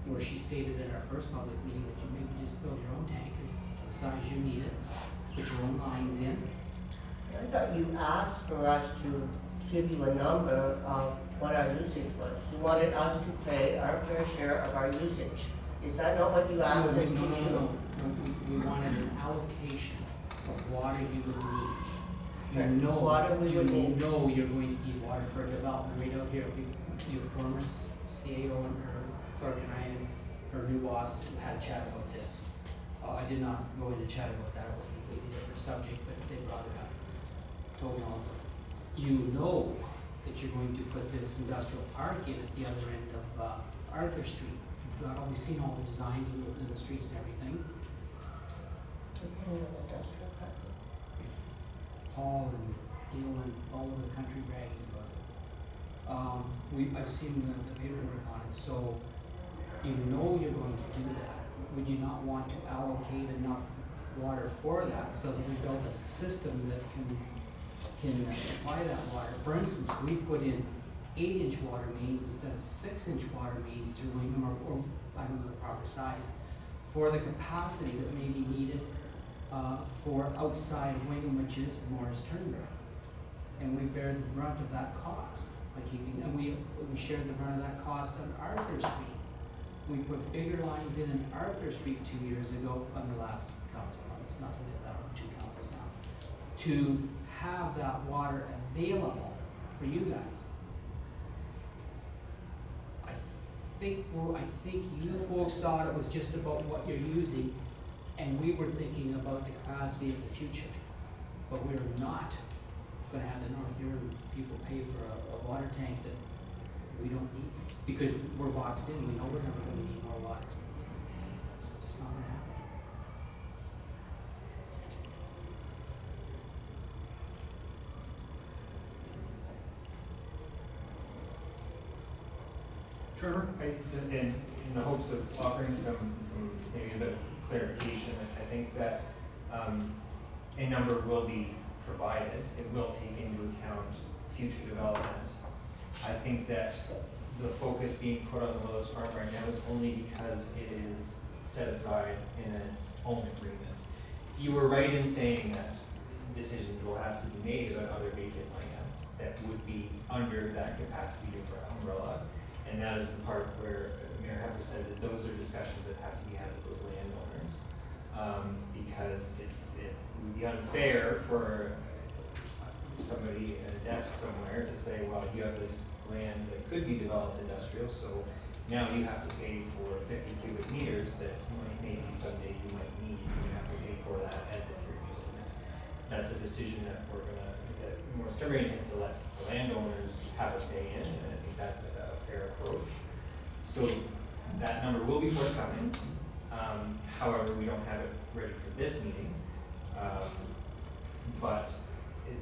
where she stated at our first public meeting that you maybe just build your own tank and the size you need it. Put your own lines in. I thought you asked for us to give you a number of what our usage was. You wanted us to pay our fair share of our usage. Is that not what you asked us to do? No. We wanted an allocation of water you would need. Okay, You know, water we would need. you know you're going to need water for a development right out here. Your former CAO and her clerk and I and her new boss had a chat about this. I did not go into chat about that, it was a completely different subject, but they brought it up. Told me all about it. You know that you're going to put this industrial park in at the other end of Arthur Street. We've seen all the designs in the streets and everything. Industrial park. Paul and and all over the country bragging about it. I've seen the paperwork on it, so you know you're going to do that. Would you not want to allocate enough water for that, so that we build a system that can supply that water? For instance, we put in 8-inch water mains instead of 6-inch water mains through Wingham, or I don't know the proper size, for the capacity that may be needed for outside of Wingham, which is Morris Turnberry. And we bear the brunt of that cost by keeping, and we shared the brunt of that cost on Arthur Street. We put bigger lines in Arthur Street 2 years ago, on the last council, it's nothing like that, on 2 councils now, to have that water available for you guys. I think you folks thought it was just about what you're using, and we were thinking about the capacity of the future. But we're not gonna have the North Huron people pay for a water tank that we don't need, because we're boxed in, we know we're never gonna need more water. It's just not gonna happen. Trevor? In the hopes of offering some maybe a bit of clarification, I think that a number will be provided. It will take into account future development. I think that the focus being put on the Willis Farm right now is only because it is set aside in its own agreement. You were right in saying that decisions will have to be made about other vacant lands that would be under that capacity umbrella. And that is the part where Mayor Heffer said that those are discussions that have to be had with those landowners. Because it would be unfair for somebody at a desk somewhere to say, well, you have this land that could be developed industrial, so now you have to pay for 50 cubic meters that maybe someday you might need, and you have to pay for that as if you're using it. That's a decision that that Morris Turnberry intends to let the landowners have a say in, and I think that's a fair approach. So that number will be forthcoming. However, we don't have it ready for this meeting. But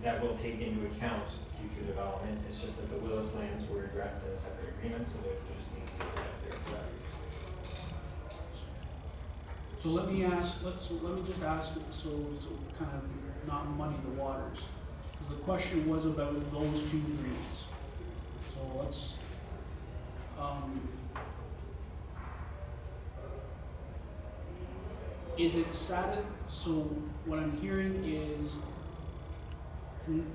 that will take into account future development. It's just that the Willis lands were addressed in a separate agreement, so there just needs to be there correct. So let me just ask, so kind of not muddy the waters. Because the question was about those 2 agreements. So let's, is it so what I'm hearing is,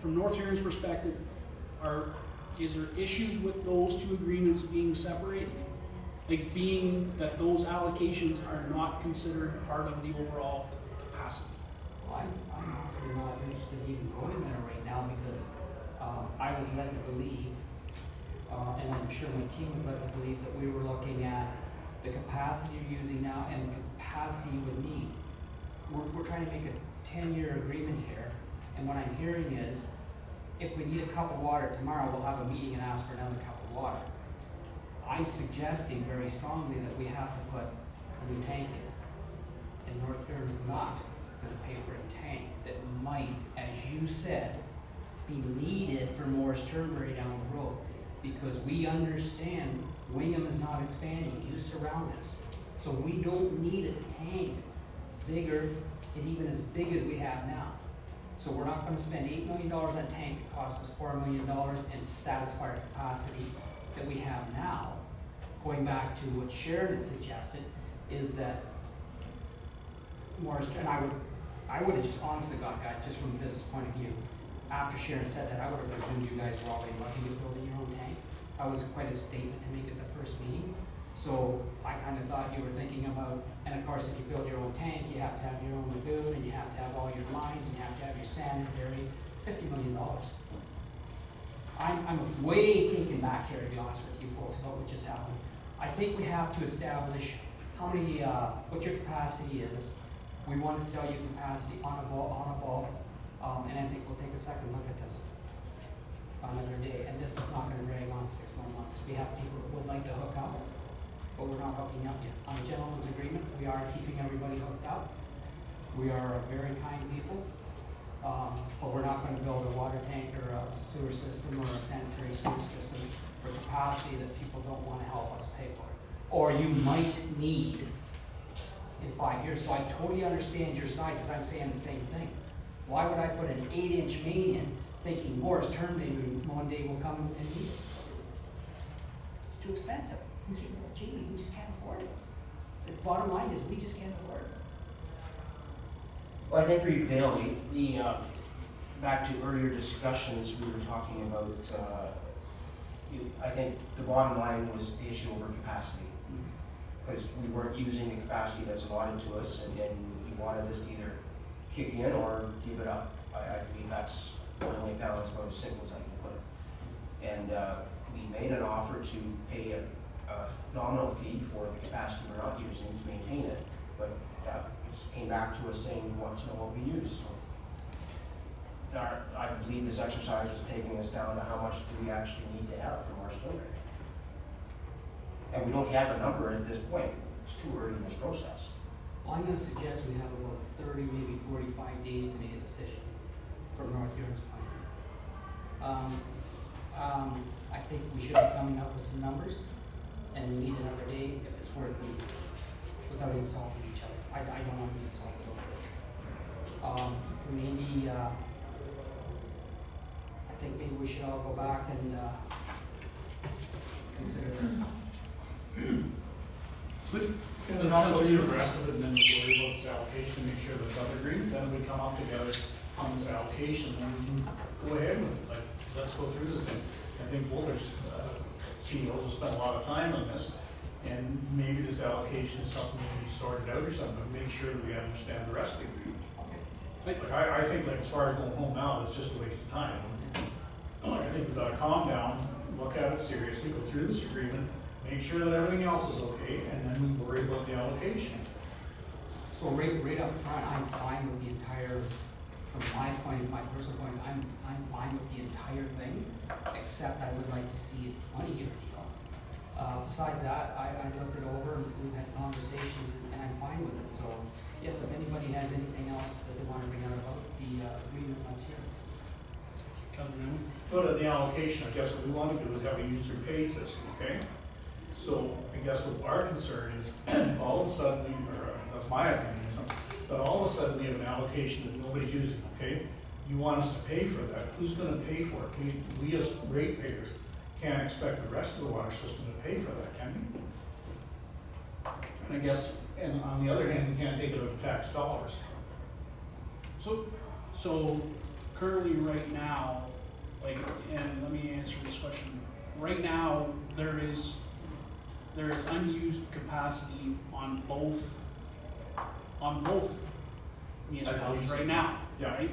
from North Huron's perspective, is there issues with those 2 agreements being separated? Like being that those allocations are not considered part of the overall capacity? Well, I'm honestly not interested in even going there right now, because I was led to believe, and I'm sure my team was led to believe, that we were looking at the capacity you're using now and the capacity you would need. We're trying to make a 10-year agreement here, and what I'm hearing is, if we need a cup of water tomorrow, we'll have a meeting and ask for another cup of water. I'm suggesting very strongly that we have to put a new tank in. And North Huron is not going to pay for a tank that might, as you said, be needed for Morris Turnberry down the road. Because we understand Wingham is not expanding, you surround us. So we don't need a tank bigger and even as big as we have now. So we're not gonna spend $8 million on a tank that costs us $4 million and satisfy our capacity that we have now. Going back to what Sharon had suggested, is that Morris, and I would have just honestly got, guys, just from a business point of view, after Sharon said that, I would have presumed you guys were already looking at building your own tank. That was quite a statement to make at the first meeting. So I kind of thought you were thinking about, and of course, if you build your own tank, you have to have your own lagoon, and you have to have all your lines, and you have to have your sanitary, $50 million. I'm way taken back here, to be honest with you folks, about what just happened. I think we have to establish how many, what your capacity is. We want to sell you capacity on a vault, and I think we'll take a second look at this another day. And this is not going to drag on 6 more months. We have people that would like to hook up, but we're not hooking up yet. On a gentleman's agreement, we are keeping everybody hooked up. We are very kind people. But we're not gonna build a water tank or a sewer system or a sanitary sewer system for capacity that people don't wanna help us pay for. Or you might need in 5 years, so I totally understand your side, cause I'm saying the same thing. Why would I put an 8-inch main in, thinking Morris Terminating one day will come and need it? It's too expensive. Gee, we just can't afford it. The bottom line is, we just can't afford it. Well, I think for you, Dale, back to earlier discussions, we were talking about, I think the bottom line was the issue over capacity. Because we weren't using the capacity that's allotted to us, and you wanted us to either kick in or give it up. I believe that's boiling it down as about as simple as I can put it. And we made an offer to pay a nominal fee for the capacity we're not using to maintain it, but that came back to us saying we want to know what we use. So I believe this exercise was taking us down to how much do we actually need to have from our storage. And we don't have a number at this point. It's too early in this process. Well, I'm gonna suggest we have about 30, maybe 45 days to make a decision from North Huron's point of view. I think we should be coming up with some numbers and meet another day if it's worth meeting, without insulting each other. I don't want to be insulted over this. Maybe, I think maybe we should all go back and consider this. And then I'll go through the rest of it, and then we worry about this allocation, make sure that's other agreement, then we come up together on this allocation, and we can go ahead with it, like, let's go through this thing. I think Boulder's CEOs will spend a lot of time on this, and maybe this allocation is something that we sorted out or something, but make sure that we understand the rest of the agreement. Like, I think, like, as far as going home now, it's just a waste of time. I think we've got to calm down, look at it seriously, go through this agreement, make sure that everything else is okay, and then we worry about the allocation. So right up front, I'm fine with the entire, from my personal point, I'm fine with the entire thing, except I would like to see a 20-year deal. Besides that, I looked it over, and we've had conversations, and I'm fine with it, so, yes, if anybody has anything else that they want to bring out about the agreement, let's hear it. But at the allocation, I guess what we want to do is have a user pay system, okay? So I guess what our concern is, all of a sudden, that's my opinion, but all of a sudden we have an allocation that nobody's using, okay? You want us to pay for that, who's gonna pay for it? We as ratepayers can't expect the rest of the water system to pay for that, can we? And I guess, and on the other hand, we can't take it out of tax dollars. So currently, right now, like, and let me answer this question. Right now, there is unused capacity on both municipalities right now, Yeah. right?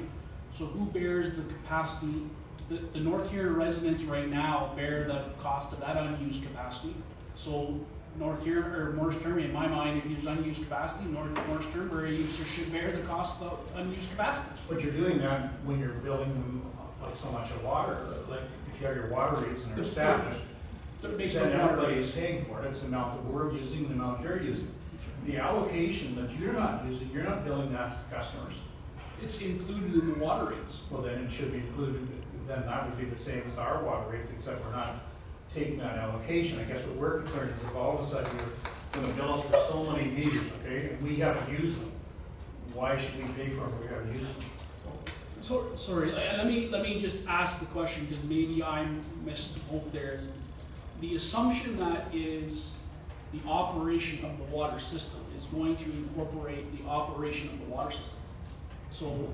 So who bears the capacity? The North Huron residents right now bear the cost of that unused capacity. So North Huron, or Morris Termby, in my mind, if there's unused capacity, Morris Termby user should bear the cost of unused capacity. But you're doing that when you're building them like so much of water, like if you have your water rates and they're established, That makes then no water everybody rates. is paying for it, it's the amount that we're using, the amount you're using. The allocation that you're not using, you're not billing that to the customers. It's included in the water rates. Well, then it should be included, then that would be the same as our water rates, except we're not taking that allocation. I guess what we're concerned is if all of a sudden you're gonna bill us for so many meters, okay, and we haven't used them, why should we pay for them if we haven't used them? So, sorry, let me just ask the question, because maybe I misspoke there. The assumption that is the operation of the water system is going to incorporate the operation of the water system. So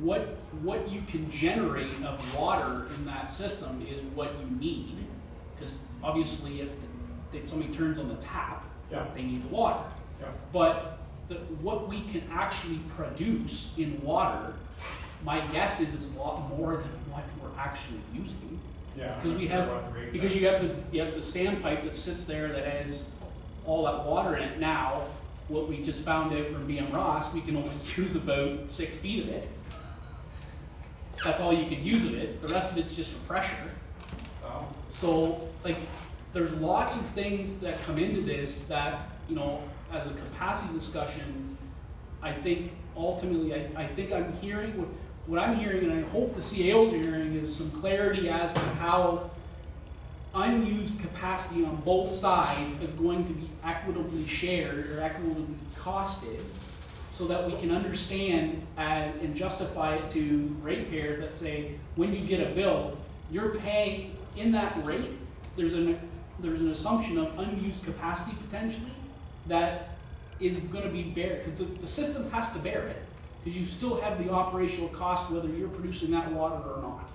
what you can generate of water in that system is what you need, because obviously if somebody turns on the tap, Yeah, they need the water. yeah. But what we can actually produce in water, my guess is a lot more than what we're actually using. Yeah. Because we have, because you have the standpipe that sits there that has all that water in it now. What we just found out from BM Ross, we can only use about 6 feet of it. That's all you can use of it. The rest of it's just for pressure. So, like, there's lots of things that come into this that, you know, as a capacity discussion, I think ultimately, I think I'm hearing what I'm hearing, and I hope the CAO's hearing, is some clarity as to how unused capacity on both sides is going to be equitably shared or equitably costed, so that we can understand and justify it to ratepayers that say, when you get a bill, you're paying, in that rate, there's an assumption of unused capacity potentially that is gonna be bear, because the system has to bear it, because you still have the operational cost whether you're producing that water or not.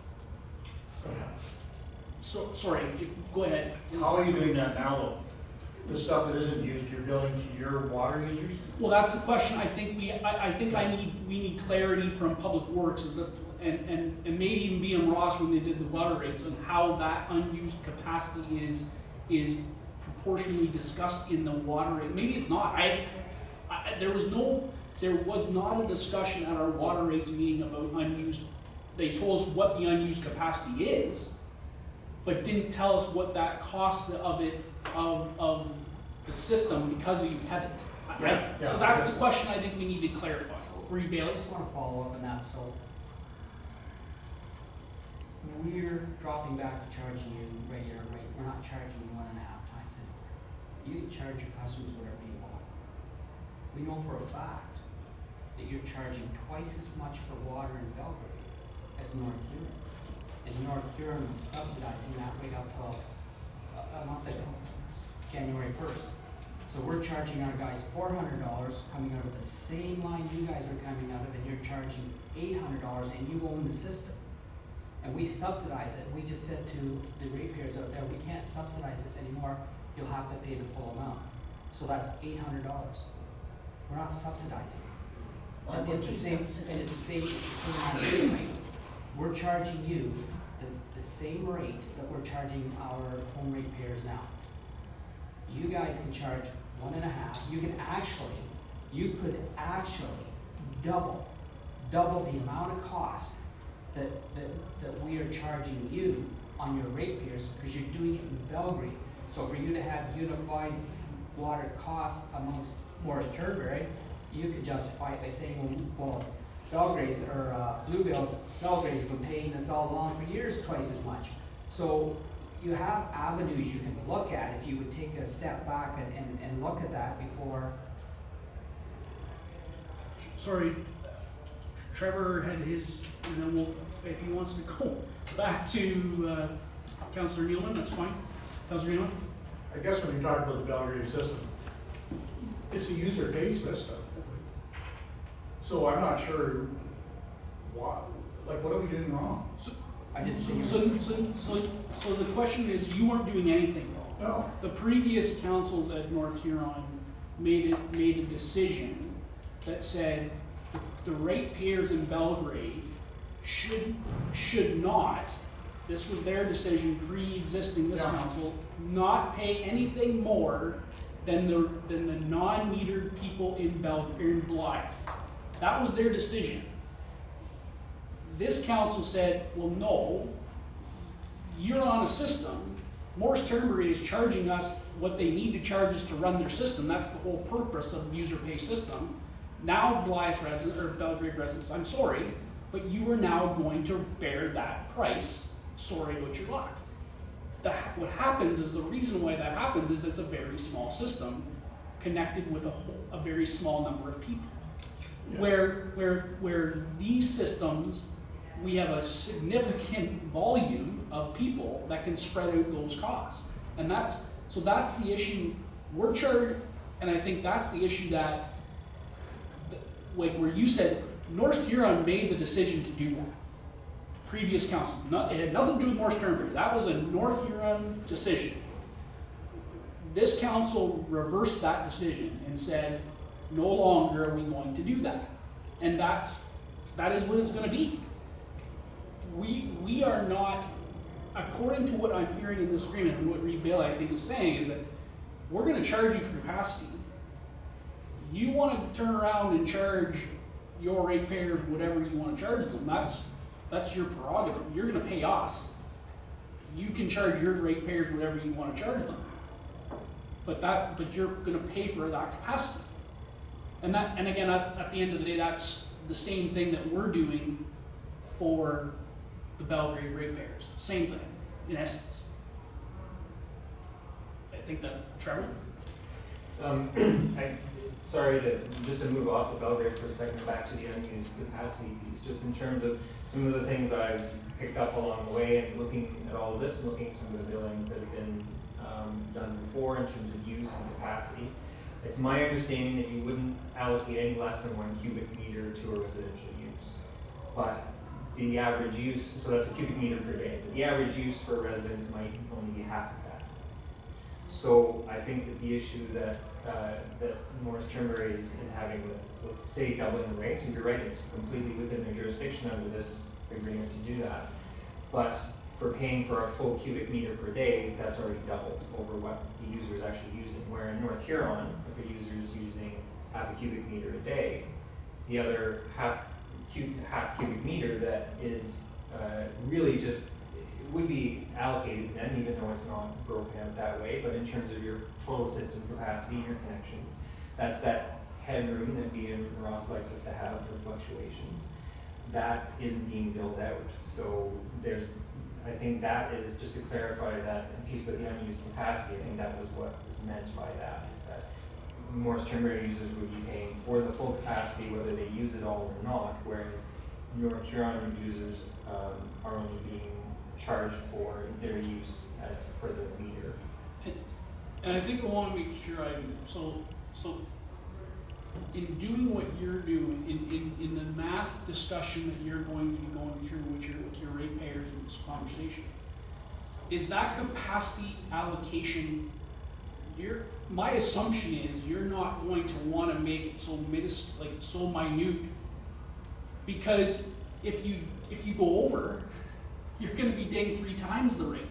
So, sorry, go ahead. How are you doing that now, though? The stuff that isn't used, you're billing to your water users? Well, that's the question. I think we need clarity from Public Works, is that, and maybe even BM Ross when they did the water rates, and how that unused capacity is proportionally discussed in the water rate. Maybe it's not. There was not a discussion at our water rates meeting about unused. They told us what the unused capacity is, but didn't tell us what that cost of the system because you haven't. Yeah, So yeah, that's that's- the question I think we need to clarify. Were you I Bailey? just wanna follow up on that, so we're dropping back to charging you regular rate, we're not charging you 1.5 times anymore. You can charge your customers whatever you want. We know for a fact that you're charging twice as much for water in Belgrade as North Huron. And North Huron was subsidizing that rate up till a month ago, January 1st. So we're charging our guys $400 coming out of the same line you guys are coming out of, and you're charging $800 and you own the system. And we subsidize it. We just said to the ratepayers out there, we can't subsidize this anymore, you'll have to pay the full amount. So that's $800. We're not subsidizing. And it's the same, it's the same rate. We're charging you the same rate that we're charging our home ratepayers now. You guys can charge 1.5, you could actually double the amount of cost that we are charging you on your ratepayers, because you're doing it in Belgrade. So for you to have unified water costs amongst Morris Turnberry, you could justify it by saying, well, Belgrade's, or Belgrade's been paying this all along for years twice as much. So you have avenues you can look at if you would take a step back and look at that before. Sorry, Trevor had his, and then we'll, if he wants to go back to Councillor Nealman, that's fine. Councillor Nealman? I guess when you talk about the Belgrade system, it's a user-paid system. So I'm not sure what are we doing wrong? I didn't say you. So the question is, you weren't doing anything wrong. No. The previous councils at North Huron made a decision that said the ratepayers in Belgrade should not, this was their decision pre-existing this Yeah. council, not pay anything more than the non-metered people in Blythe. That was their decision. This council said, well, no, you're on a system. Morris Turnberry is charging us what they need to charge us to run their system. That's the whole purpose of the user pay system. Now Blythe residents, or Belgrade residents, I'm sorry, but you are now going to bear that price. Sorry about your luck. What happens is, the reason why that happens is it's a very small system connected with a very small number of people. Yeah. Where these systems, we have a significant volume of people that can spread out those costs. And that's the issue we're charged, and I think that's the issue that, like where you said, North Huron made the decision to do that. Previous council, it had nothing to do with Morris Turnberry. That was a North Huron decision. This council reversed that decision and said, no longer are we going to do that. And that is what it's gonna be. We are not, according to what I'm hearing in this agreement, and what Reed Bailey I think is saying, is that we're gonna charge you for capacity. You wanna turn around and charge your ratepayers whatever you wanna charge them, that's your prerogative. You're gonna pay us. You can charge your ratepayers whatever you wanna charge them. But you're gonna pay for that capacity. And again, at the end of the day, that's the same thing that we're doing for the Belgrade ratepayers. Same thing, in essence. I think that, Trevor? Sorry just to move off of Belgrade for a second, back to the unused capacity piece, just in terms of some of the things I've picked up along the way and looking at all of this and looking at some of the billings that have been done before in terms of use and capacity. It's my understanding that you wouldn't allocate any less than 1 cubic meter to a residential use. But the average use, so that's a cubic meter per day, but the average use for residents might only be half of that. So I think that the issue that Morris Trimbury is having with say doubling the rates, and you're right, it's completely within their jurisdiction under this agreement to do that. But for paying for a full cubic meter per day, that's already doubled over what the user is actually using. Where in North Huron, if a user is using half a cubic meter a day, the other half cubic meter that is really just would be allocated to them, even though it's not broken out that way. But in terms of your total system capacity and your connections, that's that headroom that BN Ross likes us to have for fluctuations. That isn't being built out. So I think that is, just to clarify that piece of the unused capacity, I think that was what was meant by that, is that Morris Trimbury users would be paying for the full capacity whether they use it all or not, whereas North Huron users are only being charged for their use per the meter. And I think I want to make sure so in doing what you're doing, in the math discussion that you're going to be going through with your ratepayers in this conversation, is that capacity allocation, my assumption is you're not going to want to make it so minute, because if you go over, you're going to be paying 3 times the rate.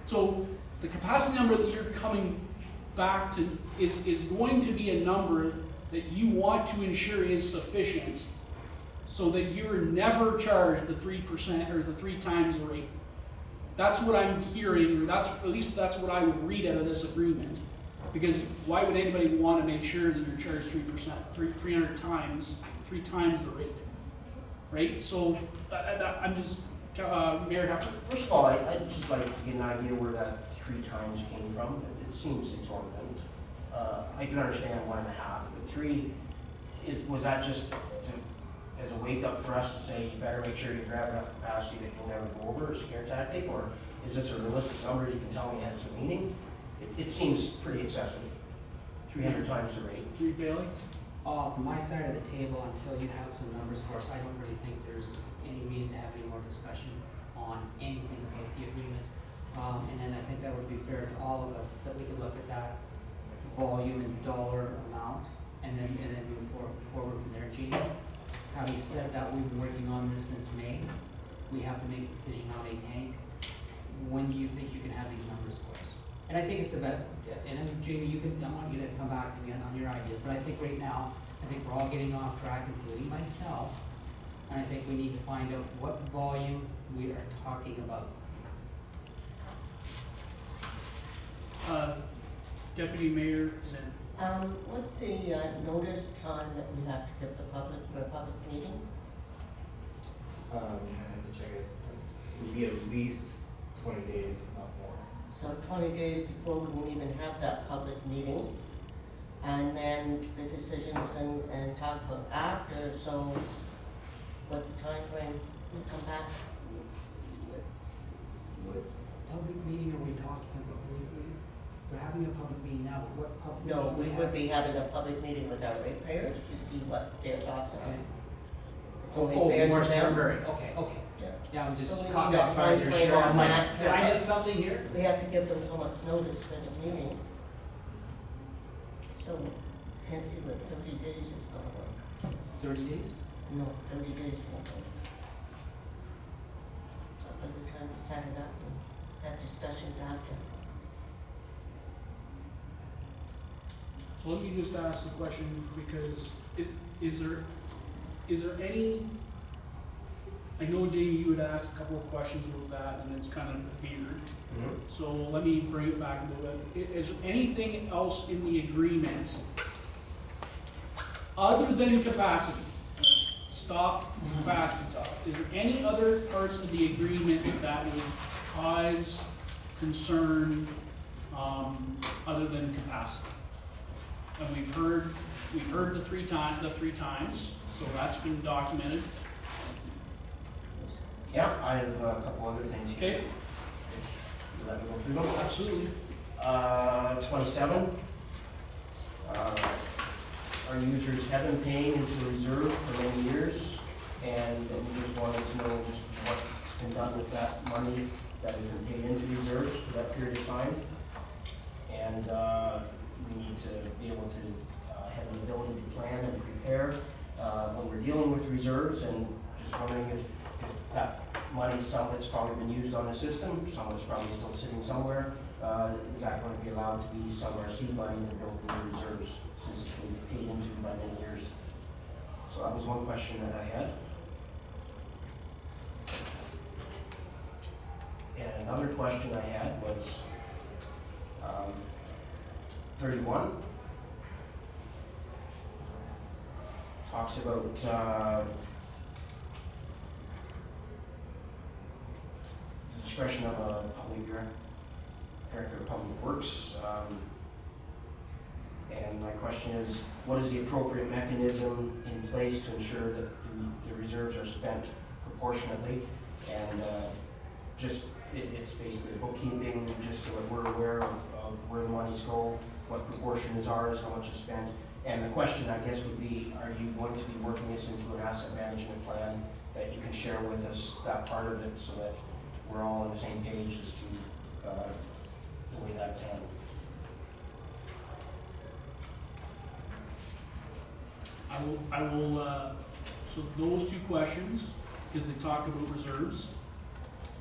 So the capacity number that you're coming back to is going to be a number that you want to ensure is sufficient so that you're never charged the 3% or the 3 times the rate. That's what I'm hearing, or at least that's what I would read out of this agreement. Because why would anybody want to make sure that you're charged 3%, 300 times, 3 times the rate, right? So I'm just, Mayor Heffer. First of all, I'd just like to get an idea where that 3 times came from. It seems exorbitant. I can understand 1.5, but 3 was that just as a wake up for us to say you better make sure you grab enough capacity that you'll never go over, a scare tactic, or is this a realistic number you can tell me has some meaning? It seems pretty excessive. 300 times the rate. Chief Bailey? From my side of the table, until you have some numbers for us, I don't really think there's any reason to have any more discussion on anything about the agreement. And then I think that would be fair to all of us, that we could look at that volume and dollar amount and then move forward from there. Gene, having said that, we've been working on this since May. We have to make a decision on a tank. When do you think you can have these numbers for us? And I think it's about, and then Jamie, I want you to come back to me on your ideas, but I think right now, I think we're all getting off track, including myself. And I think we need to find out what volume we are talking about. Deputy Mayor Zen. What's the notice time that we have to give the public for a public meeting? I have to check it. It would be at least 20 days, if not more. So 20 days before we can even have that public meeting, and then the decisions and talk about after, so what's the time frame? We come back? What public meeting are we talking about? We're having a public meeting now, but what public meeting? No, we would be having a public meeting with our ratepayers to see what their thoughts are. Okay. It's only fair to Morris them. Turnberry, okay. Yeah. Yeah, I'm just So we caught need off a guard there, timeframe sure. on I'm like, that. did I miss something here? We have to give them so much notice for the meeting. So, can't see what 30 days is gonna work. 30 days? No, 30 days won't work. By the time we set it up and have discussions after. So let me just ask the question, because is there any, I know Jamie, you had asked a couple of questions about that, and it's kind of veered. So let me bring it back a little bit. Is there anything else in the agreement other than capacity? Let's stop capacity talk. Is there any other parts of the agreement that would cause concern, other than capacity? And we've heard the three times, so that's been documented. Yeah, I have a couple other things here. Okay, You let me go through them? absolutely. 27. Our users have been paying into a reserve for many years, and we just wanted to know just what's been done with that money that has been paid into reserves for that period of time. And we need to be able to have the ability to plan and prepare when we're dealing with reserves, and just wondering if that money, some of it's probably been used on the system, some of it's probably still sitting somewhere. Is that going to be allowed to be some of our seed money to build new reserves since it's been paid into by many years? So that was one question that I had. And another question I had was 31. Talks about discretion of a public director of public works. And my question is, what is the appropriate mechanism in place to ensure that the reserves are spent proportionately? And it's basically bookkeeping, just so that we're aware of where the monies go, what proportion is ours, how much is spent. And the question, I guess, would be, are you going to be working this into an asset management plan that you can share with us, that part of it, so that we're all on the same page as to the way that's handled? I will, so those two questions, because they talk about reserves.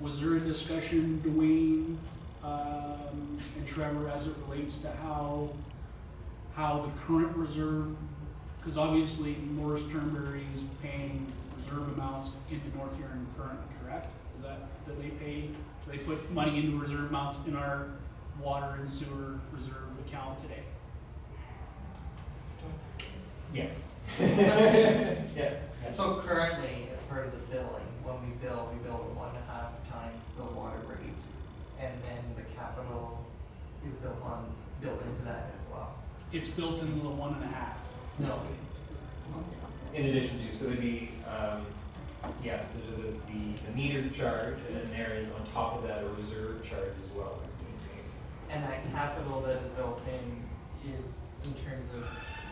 Was there a discussion, Dwayne, and Trevor, as it relates to how the current reserve, because obviously Morris Turnberry is paying reserve amounts into North Huron currently, correct? Is that they put money into reserve amounts in our water and sewer reserve account today? Yes. Yeah. So currently, as part of the billing, when we bill it 1.5 times the water rate, and then the capital is built into that as well. It's built into the 1.5. No. In addition to, so there'd be, there's the meter charge, and then there is on top of that a reserve charge as well. And that capital that is built in is in terms of,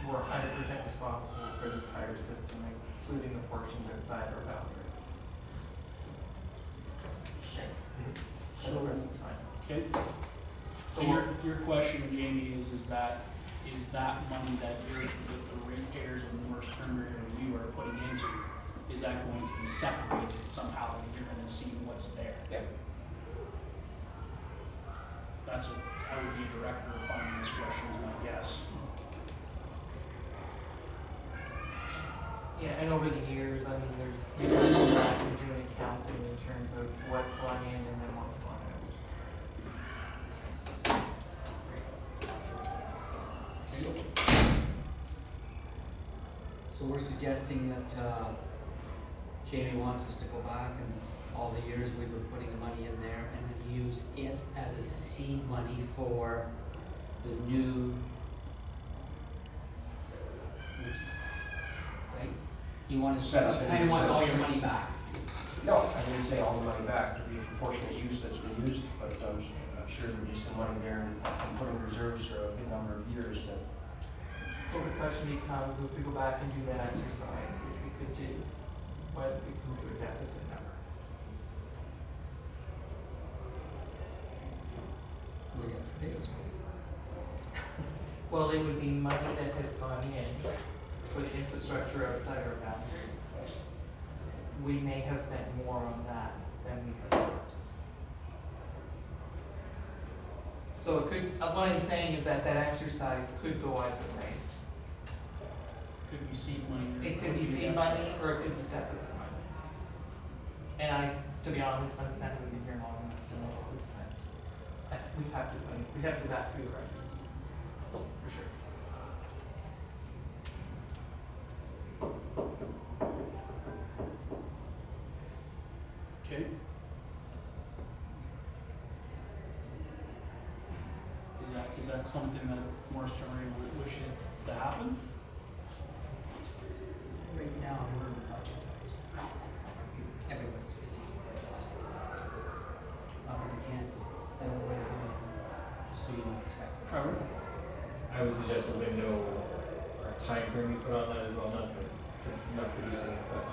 we're 100% responsible for the entire system, including the portions outside our boundaries. So, Okay, so So your question, Jamie, is that money that the ratepayers of Morris Turnberry and you are putting into, is that going to be separated somehow, and you're gonna see what's there? yeah. That would be director of finance question, is my guess. yeah, and over the years, I mean, we've gone back and doing accounting in terms of what's gone in and then what's gone So we're suggesting that Jamie wants us to go back and all the years we were putting the money in there and then use it as a seed money for the new, right? You want to Set up you kind of want all your reserves. money back. No, I didn't say all the money back, there'd be a proportionate use that's been used, but I'm sure there'd be some money there, and I'm putting reserves for a good number of years that. So the question becomes, if we go back and do that exercise, which we could do, what if we come to a deficit number? Look at potatoes. Well, it would be money that has gone in for the infrastructure outside our boundaries. We may have spent more on that than we thought. So it could, what I'm saying is that exercise could go either way. Could be seed money. or It could be seed money or it could be deficit money. And to be honest, I haven't been here long enough to know what we spent. We'd have to go back through the record. For sure. that something that Morristown Ray wishes to happen? Right now, we're in budget times. Everybody's busy with budgets. We can't, I don't know, just so you don't expect. Trevor? I would suggest a window or a time frame you put on that as well, not producing it, but I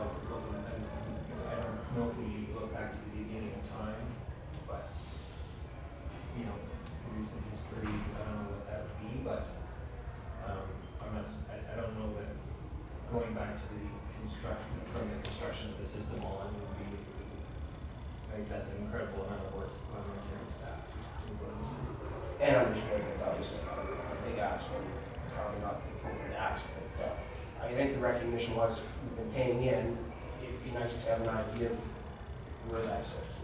don't know if we look back to the beginning of time, but, you know, recent history, I don't know what that would be, but, I don't know that going back to the construction, from the construction of the system all in would be, like, that's an incredible amount of work on our engineering staff. And understanding that obviously a big ask, and probably not the appropriate ask, but I think the recognition was, we've been paying in, it'd be nice to have an idea of where that sits.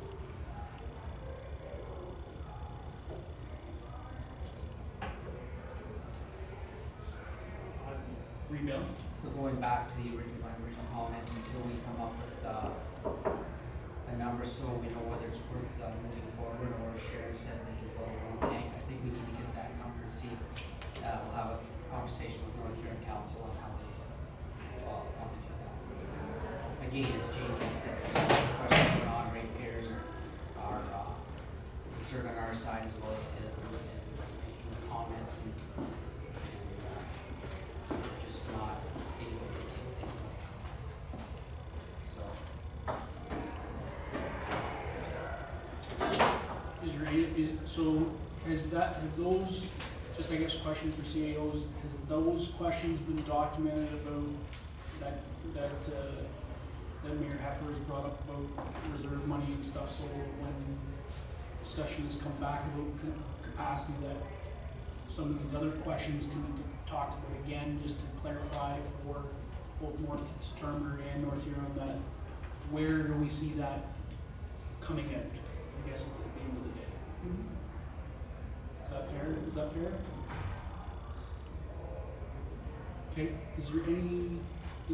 Rebuild? So going back to my original comments, until we come up with a number, so we know whether it's worth moving forward, or Sharon said we can go one tank, I think we need to get that number and see. We'll have a conversation with North Huron Council on how they want to do that. Again, as Jamie said, there's a question of non-ratepayers are concerned on our side as well as his, and making the comments and just not able to get things like that. So, Is there any, so have those, just I guess question for CAOs, has those questions been documented about that Mayor Heffer has brought up about reserve money and stuff, so when discussions come back about capacity, that some of these other questions can be talked about again, just to clarify for both North Terminer and North Huron, that where do we see that coming out, I guess is at the end of the day. Is that fair? Is that fair? Okay, is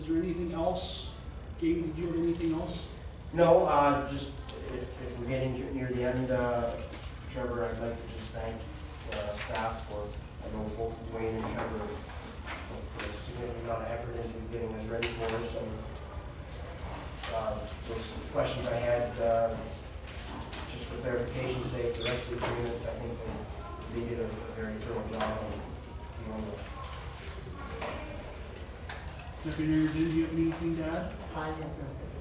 there anything else? Jamie, did you have anything else? No, just if we're getting near the end, Trevor, I'd like to just thank staff for, I know both Wayne and Trevor put a significant amount of effort into getting us ready for us, and those questions I had, just for clarification's sake, the rest of the agreement, I think they did a very thorough job on dealing with. Deputy Mayor, did you have anything to add? I have nothing.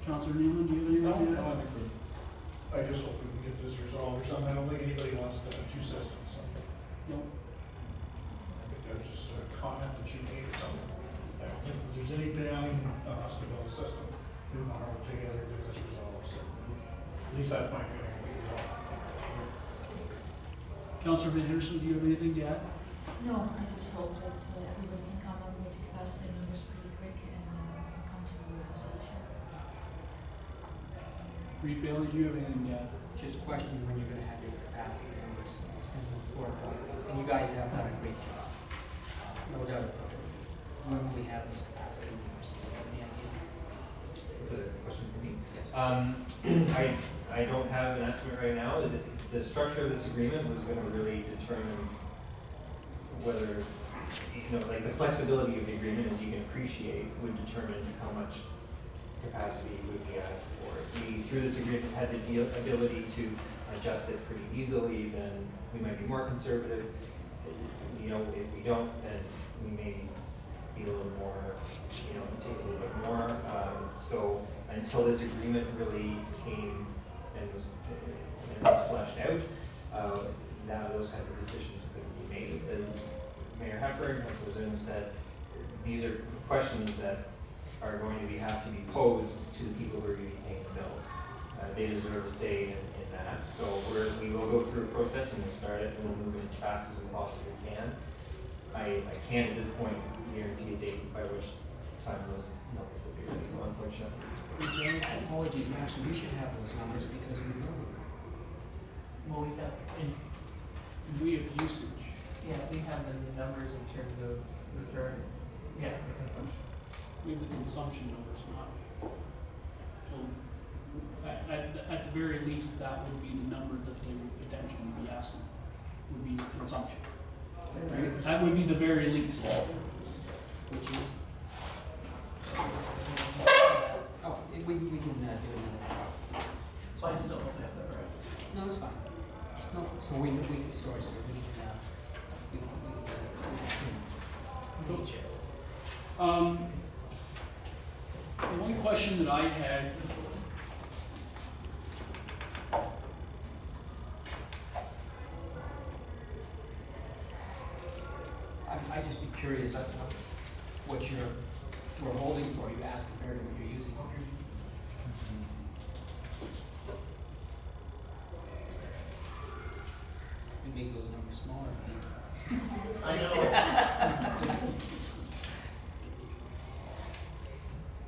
Councilor Newland, do you have anything to add? I just hope we can get this resolved or something. I don't think anybody wants to have two systems. So No. I think that was just a comment that you made or something. I don't think there's any bearing on us to build a system. We want to work together to get this resolved. So at least that's my feeling. Councilor Van Henderson, do you have anything to add? No, I just hope that everybody can come up with capacity numbers pretty quick and can come to a solution. Reed Bailey, do you have anything to add? just questioning when you're gonna have your capacity numbers, it's kind of affordable, and you guys have done a great job, no doubt about it. When will we have those capacity numbers? Any idea? That's a question for me. Yes. I don't have an estimate right now. The structure of this agreement was gonna really determine whether, like the flexibility of the agreement, as you can appreciate, would determine how much capacity would be asked for. If we, through this agreement, had the ability to adjust it pretty easily, then we might be more conservative. If we don't, then we may be a little more, take a little bit more. So until this agreement really came and was fleshed out, now those kinds of decisions could be made. As Mayor Heffer and Councilor Zim said, these are questions that are going to have to be posed to the people who are going to be paying the bills. They deserve a say in that. So we will go through a process and we'll start it and we'll move it as fast as we possibly can. I can't at this point guarantee a date by which time those numbers will be ready, unfortunately. Apologies, actually, we should have those numbers because we know. Well, we have, We have usage. yeah, we have the numbers in terms of the current, the consumption. We have the consumption numbers, not. So at the very least, that would be the number that they would potentially be asking for. would be consumption. Right? That would be the very least. Which is? Oh, we can, do it in a minute. So I just don't know if they have that right. No, it's fine. No, so we sorry, sir, we can, reach it. The only question that I had, I'd just be curious of what we're holding for you as compared to what you're using. We make those numbers smaller, maybe. I know.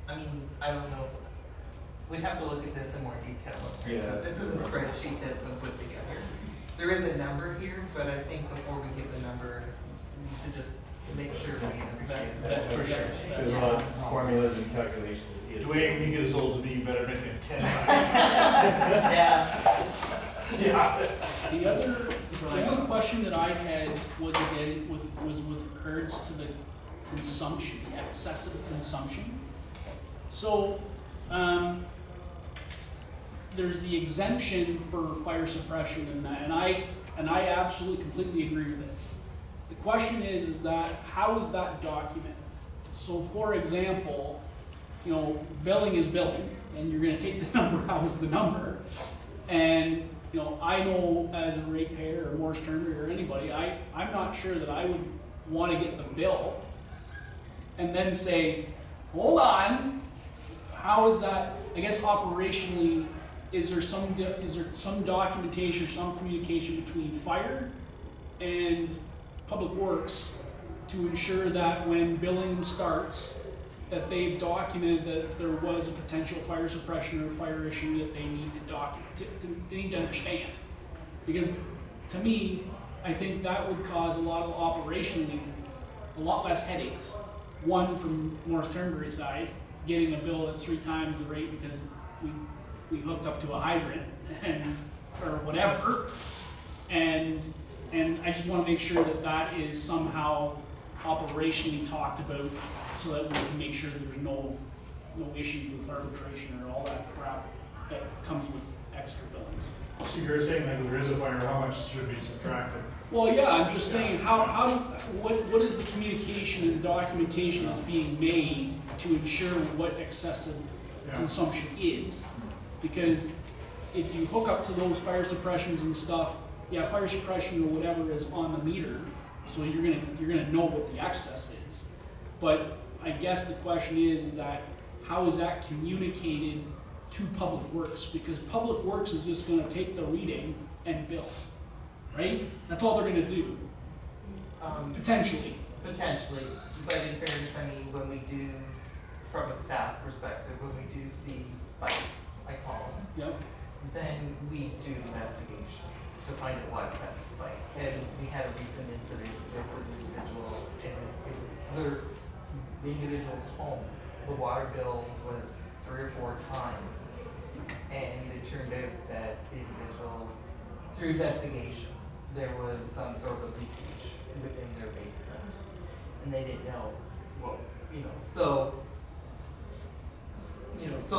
I mean, I don't know. We'd have to look at this in more detail. Yeah. This is a spreadsheet that's been put together. There is a number here, but I think before we give the number, we should just make sure we understand That- for sure. There's a lot of formulas and calculations. Dwayne, when you get as old as me, you better make it 10 times. Yeah. the only question that I had was again, was with regards to the consumption, the excessive consumption. So, there's the exemption for fire suppression and that, and I absolutely completely agree with it. The question is that how is that documented? So for example, you know, billing is billing, and you're gonna take the number out as the number. And, you know, I know as a ratepayer or Morris Turner or anybody, I'm not sure that I would wanna get the bill and then say, hold on, how is that, I guess operationally, is there some documentation or some communication between fire and public works to ensure that when billing starts, that they've documented that there was a potential fire suppression or fire issue that they need to document, they need to understand. Because to me, I think that would cause a lot of operationally, a lot less headaches. One, from Morris Turnberry side, getting a bill that's 3 times the rate because we hooked up to a hydrant and, or whatever. And I just wanna make sure that that is somehow operationally talked about so that we can make sure that there's no issue with arbitration or all that crap that comes with extra billings. So you're saying that if there is a fire, how much should be subtracted? Well, yeah, I'm just saying, what is the communication and documentation that's being made to ensure what excessive consumption is? Because if you hook up to those fire suppressions and stuff, yeah, fire suppression or whatever is on the meter, so you're gonna know what the excess is. But I guess the question is that how is that communicated to Public Works? Because Public Works is just gonna take the reading and bill, right? That's all they're gonna do, potentially. Potentially, but in fairness, I mean, when we do, from a staff's perspective, when we do see spikes, I call them, Yep. then we do investigation to find out why we had the spike. And we had a recent incident with an individual, and the individual's home, the water bill was 3 or 4 times. And it turned out that the individual, through investigation, there was some sort of leakage within their basement. And they didn't know what, so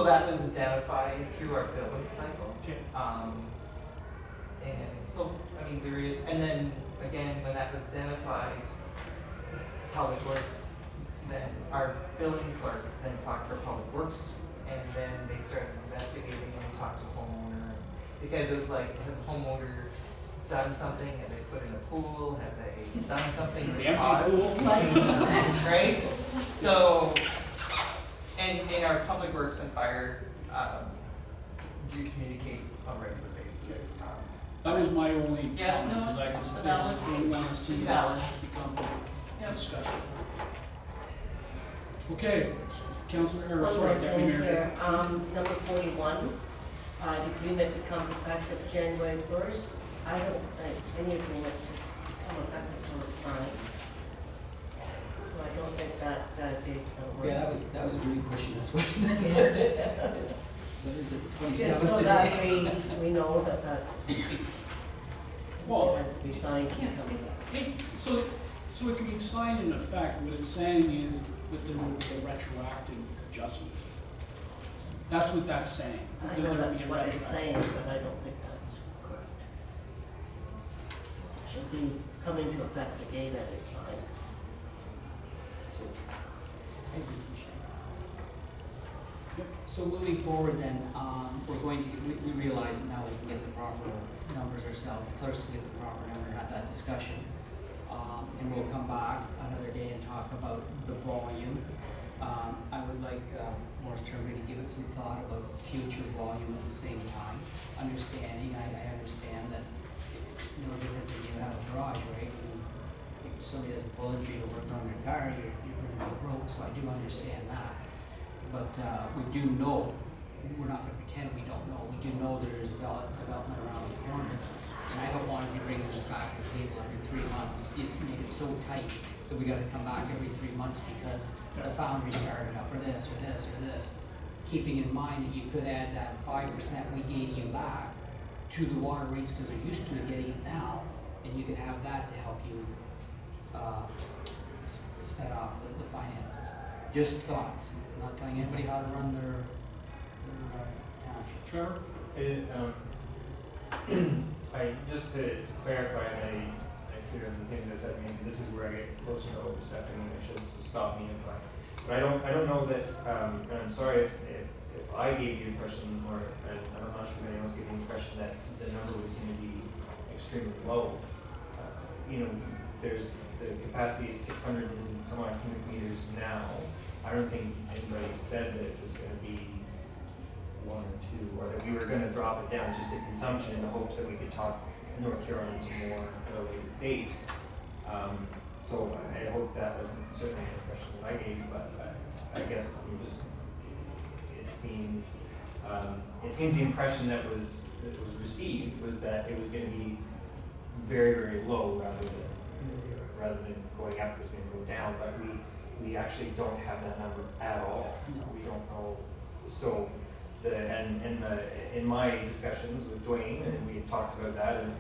that was identified through our billing cycle. Okay. And so, I mean, there is, and then again, when that was identified, Public Works, then our billing clerk then talked to our Public Works, and then they started investigating and talked to the homeowner. Because it was like, has the homeowner done something? Have they put in a pool? Have they done something The that empty pool. caused like, right? So, and our Public Works and Fire, do communicate on a regular basis. That was my only Yeah, comment, no, because I it's just valid. didn't wanna see It's that valid. become Yep. a discussion. Okay, Councilor, or One sorry, more Deputy thing Mayor. here, number 41, the agreement becomes effective January 1st. I don't think any agreement should become effective until it's signed. So I don't think that date's gonna work. Yeah, that was really pushing us, wasn't it? What is it, 27th Just so today? that we know that that's Well- It has to be signed to Yeah, come back. So it can be signed in effect, what it's saying is that there will be a retroactive adjustment. That's what that's saying. is I that know there will that's be a what it's retroactive. saying, but I don't think that's correct. Should be coming to effect the day that it's signed. So moving forward then, we're going to, we realize that now we can get the proper numbers ourselves, the clerks can get the proper number, have that discussion. And we'll come back another day and talk about the volume. I would like Morris Tremblay to give it some thought about future volume at the same time. Understanding, I understand that it's no different than you have a garage, right? And if somebody doesn't pull in for you to work on their car, you're gonna be broke, so I do understand that. But we do know, we're not gonna pretend we don't know, we do know there is development around the corner. And I don't want to be bringing this back to the table every 3 months, you make it so tight that we gotta come back every 3 months because the foundry started up, or this, or this, or this. Keeping in mind that you could add that 5% we gave you back to the water rates, because they're used to getting it now, and you could have that to help you sped off the finances. Just thoughts, I'm not telling anybody how to run their township. Trevor? Just to clarify, and I fear the things I said, maybe this is where I get closer to overstepping, and I should stop me but I don't know that, and I'm sorry if I gave you the impression, or, and I'm not sure if anyone else gave you the impression that the number was gonna be extremely low. There's, the capacity is 600 and some odd cubic meters now. I don't think anybody said that it was gonna be 1 or 2, or that we were gonna drop it down just to consumption in the hopes that we could talk North Huron into more at a later date. So I hope that wasn't certainly an impression that I gave, but I guess it seems the impression that was received was that it was gonna be very, very low rather than going up, it was gonna go down, but we actually don't have that number at all. We don't know, so in my discussions with Dwayne, and we had talked about that, and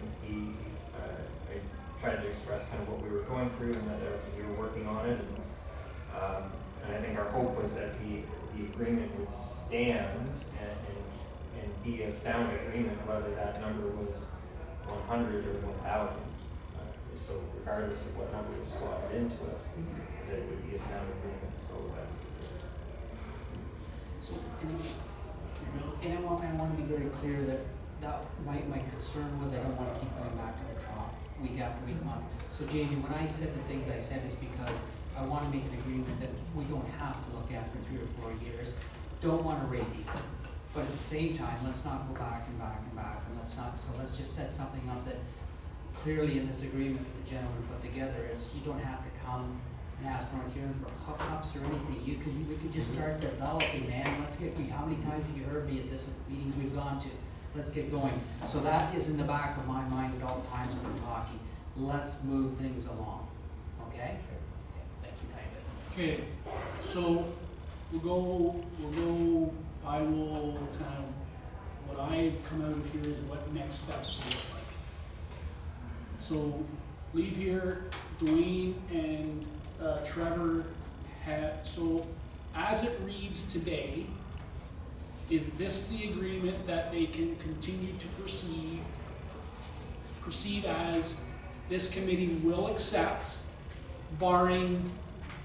I tried to express kind of what we were going through and that we were working on it, and I think our hope was that the agreement would stand and be a sound agreement, whether that number was 100 or 1,000. So regardless of what number was slotted into it, that it would be a sound agreement, so that's. So, and I want to be very clear that my concern was I don't want to keep going back to the trough week after week, month. So Jamie, when I said the things I said is because I want to make an agreement that we don't have to look at for 3 or 4 years. Don't want to rate people, but at the same time, let's not go back and back and back, and let's just set something up that clearly in this agreement that the gentleman put together, you don't have to come and ask North Huron for hookups or anything. We could just start developing, man. How many times have you heard me at this meetings we've gone to? Let's get going. So that is in the back of my mind at all times when we're talking. Let's move things along, okay? Thank you, David. Okay, so I will kind of, what I've come out of here is what next steps will look like. So leave here, Dwayne and Trevor so as it reads today, is this the agreement that they can continue to proceed as this committee will accept, barring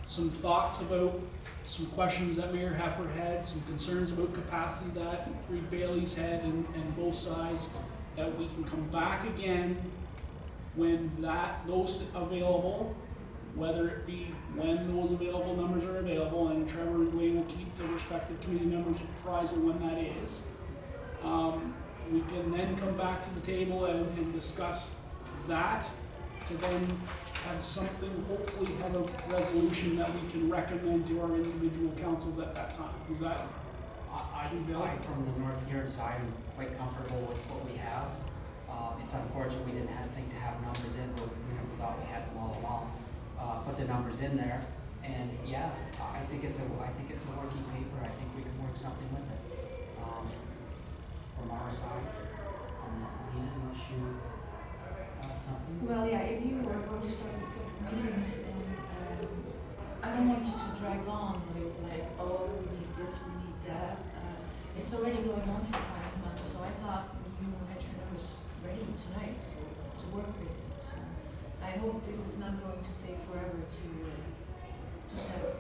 some thoughts about some questions that Mayor Heffer had, some concerns about capacity that Reed Bailey's had and both sides, that we can come back again when those available, whether it be when those available numbers are available, and Trevor and Dwayne will keep the respective committee members apprised of when that is. We can then come back to the table and discuss that, to then have something, hopefully have a resolution that we can recommend to our individual councils at that time. Is that? I, from the North Huron side, am quite comfortable with what we have. It's unfortunate we didn't think to have numbers in, but we never thought we had them all along. Put the numbers in there, and yeah, I think it's a working paper. I think we can work something with it from our side. Lena, unless you something? Well, yeah, if you are going to start with public meetings, and I don't want you to drag on with like, oh, we need this, we need that. It's already going on for 5 months, so I thought you had your numbers ready tonight to work with it. So I hope this is not going to take forever to settle.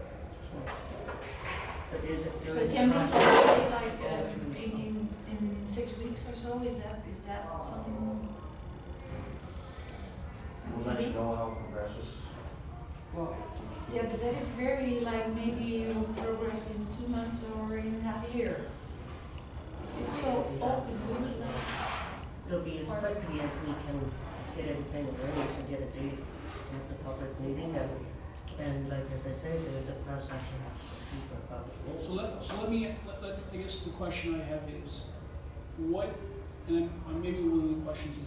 But is it, So there is a can we process. say like in 6 weeks or so? Is that something? We'll let you know how it progresses. Well, Yeah, but that is very like maybe you'll progress in 2 months or in half a year. It's so open, we would like. It'll be as quickly as we can get everything arranged and get a date at the public meeting, and like as I said, there's a process for public meeting. So let's, I guess the question I have is, what, and maybe one of the questions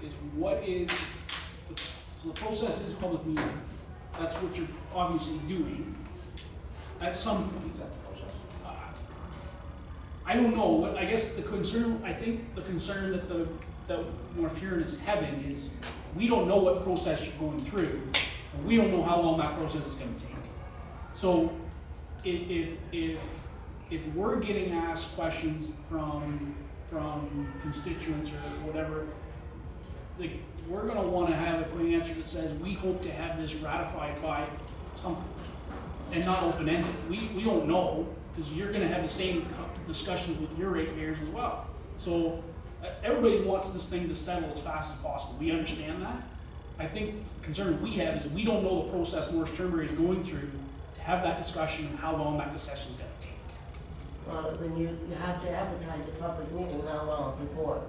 is what is, so the process is public meeting, that's what you're obviously doing. At some point, Is that the process? I don't know, what, I guess the concern that North Huron is having is, we don't know what process you're going through, and we don't know how long that process is gonna take. So, if we're getting asked questions from constituents or whatever, like, we're gonna wanna have a clear answer that says, we hope to have this ratified by something, and not open-ended. We don't know, because you're gonna have the same discussions with your ratepayers as well. So, everybody wants this thing to settle as fast as possible, we understand that. I think the concern we have is we don't know the process Morris Turnberry is going through to have that discussion and how long that discussion is gonna take. Well, when you have to advertise a public meeting, how long before?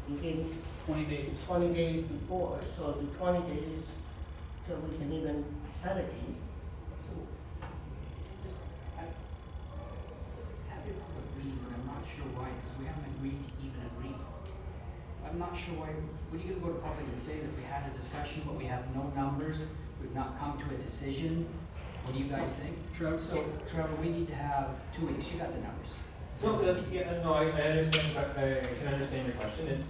You gave 20 days. 20 days before, so it'll be 20 days till we can even set a date. so, just, I have your public meeting, but I'm not sure why, because we haven't agreed to even agree. I'm not sure why, what are you gonna go to public and say that we had a discussion, but we have no numbers, we've not come to a decision? What do you guys think? Trevor? So, Trevor, we need to have 2 weeks, you got the numbers. So that's, yeah, no, I understand, I can understand your question. It's,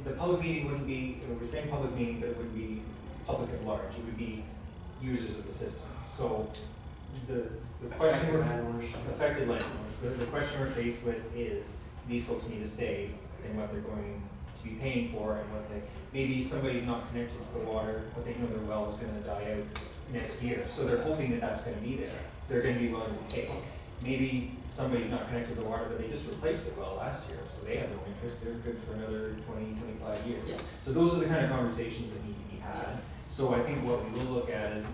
the public meeting wouldn't be, we're saying public meeting, but it wouldn't be public at large, it would be users of the system. So, the question we're, affected landowners, the question we're faced with is, these folks need to say in what they're going to be paying for and what they, maybe somebody's not connected to the water, but they know their well is gonna die out next year, so they're hoping that that's gonna be there. They're gonna be willing to pay. Maybe somebody's not connected to the water, but they just replaced the well last year, so they have no interest, they're good for another 20, 25 years. Yeah. So those are the kind of conversations that need to be had. So I think what we will look at is,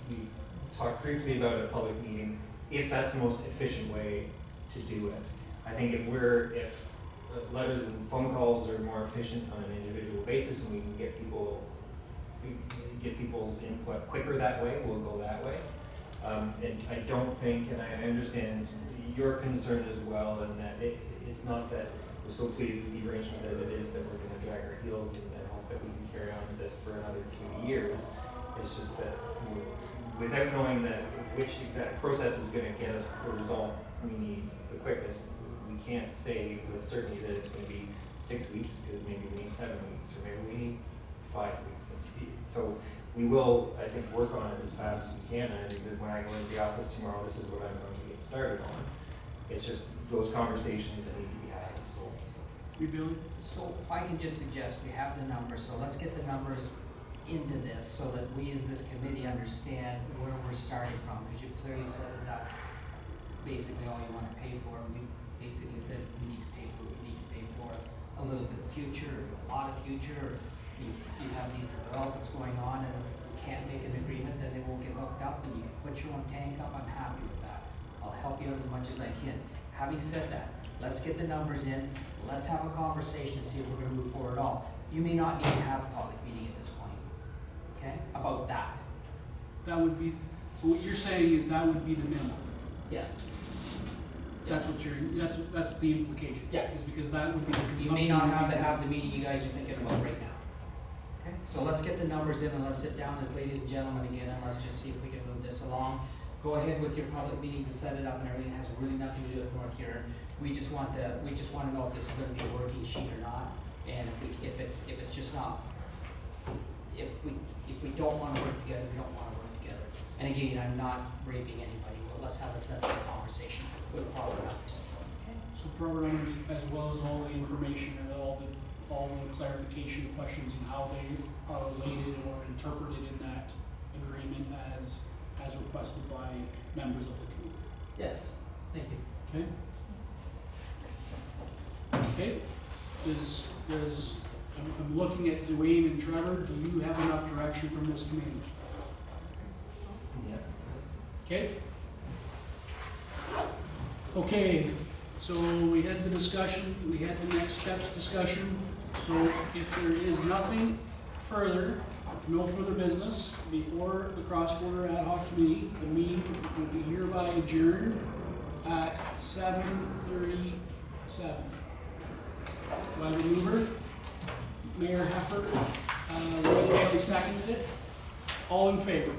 we talked briefly about a public meeting, if that's the most efficient way to do it. I think if letters and phone calls are more efficient on an individual basis and we can get people's input quicker that way, we'll go that way. And I don't think, and I understand your concern as well, and that it's not that we're so pleased with the arrangement that it is that we're gonna drag our heels and hope that we can carry on with this for another few years. It's just that without knowing that which exact process is gonna get us the result we need the quickest, we can't say with certainty that it's gonna be 6 weeks, because maybe we need 7 weeks, or maybe we need 5 weeks. So we will, I think, work on it as fast as we can, and I think that when I go into the office tomorrow, this is what I'm going to get started on. It's just those conversations that need to be had, so. Rebuilding? So if I can just suggest, we have the numbers, so let's get the numbers into this so that we as this committee understand where we're starting from, because you clearly said that that's basically all you wanna pay for, and we basically said we need to pay for a little bit of future, or a lot of future, or you have these developments going on, and if we can't make an agreement, then they won't get hooked up, and you can put your own tank up, I'm happy with that. I'll help you out as much as I can. Having said that, let's get the numbers in, let's have a conversation and see if we're gonna move forward at all. You may not need to have a public meeting at this point, okay, about that. That would be, so what you're saying is that would be the minimum? Yes. That's what that's the implication? Yeah. Is because that would be the You consumption. may not have the meeting you guys are thinking about right now. Okay, so let's get the numbers in and let's sit down as ladies and gentlemen again and let's just see if we can move this along. Go ahead with your public meeting to set it up and everything. It has really nothing to do with North Huron. We just want to know if this is gonna be a working sheet or not. And if it's just not, if we don't wanna work together, we don't wanna work together. And again, I'm not raping anybody, but let's have a sensible conversation with proper numbers. So proper owners, as well as all the information and all the clarification questions and how they are related or interpreted in that agreement as requested by members of the committee. Yes, thank you. Okay? Okay, I'm looking at Dwayne and Trevor, do you have enough direction from this committee? Yeah. Okay? Okay, so we had the discussion, we had the next steps discussion, so if there is nothing further, no further business before the cross-border ad hoc committee, the meeting will be hereby adjourned at 7:37. Do I have a mover? Mayor Heffer, Lloyd Bailey seconded it. All in favor?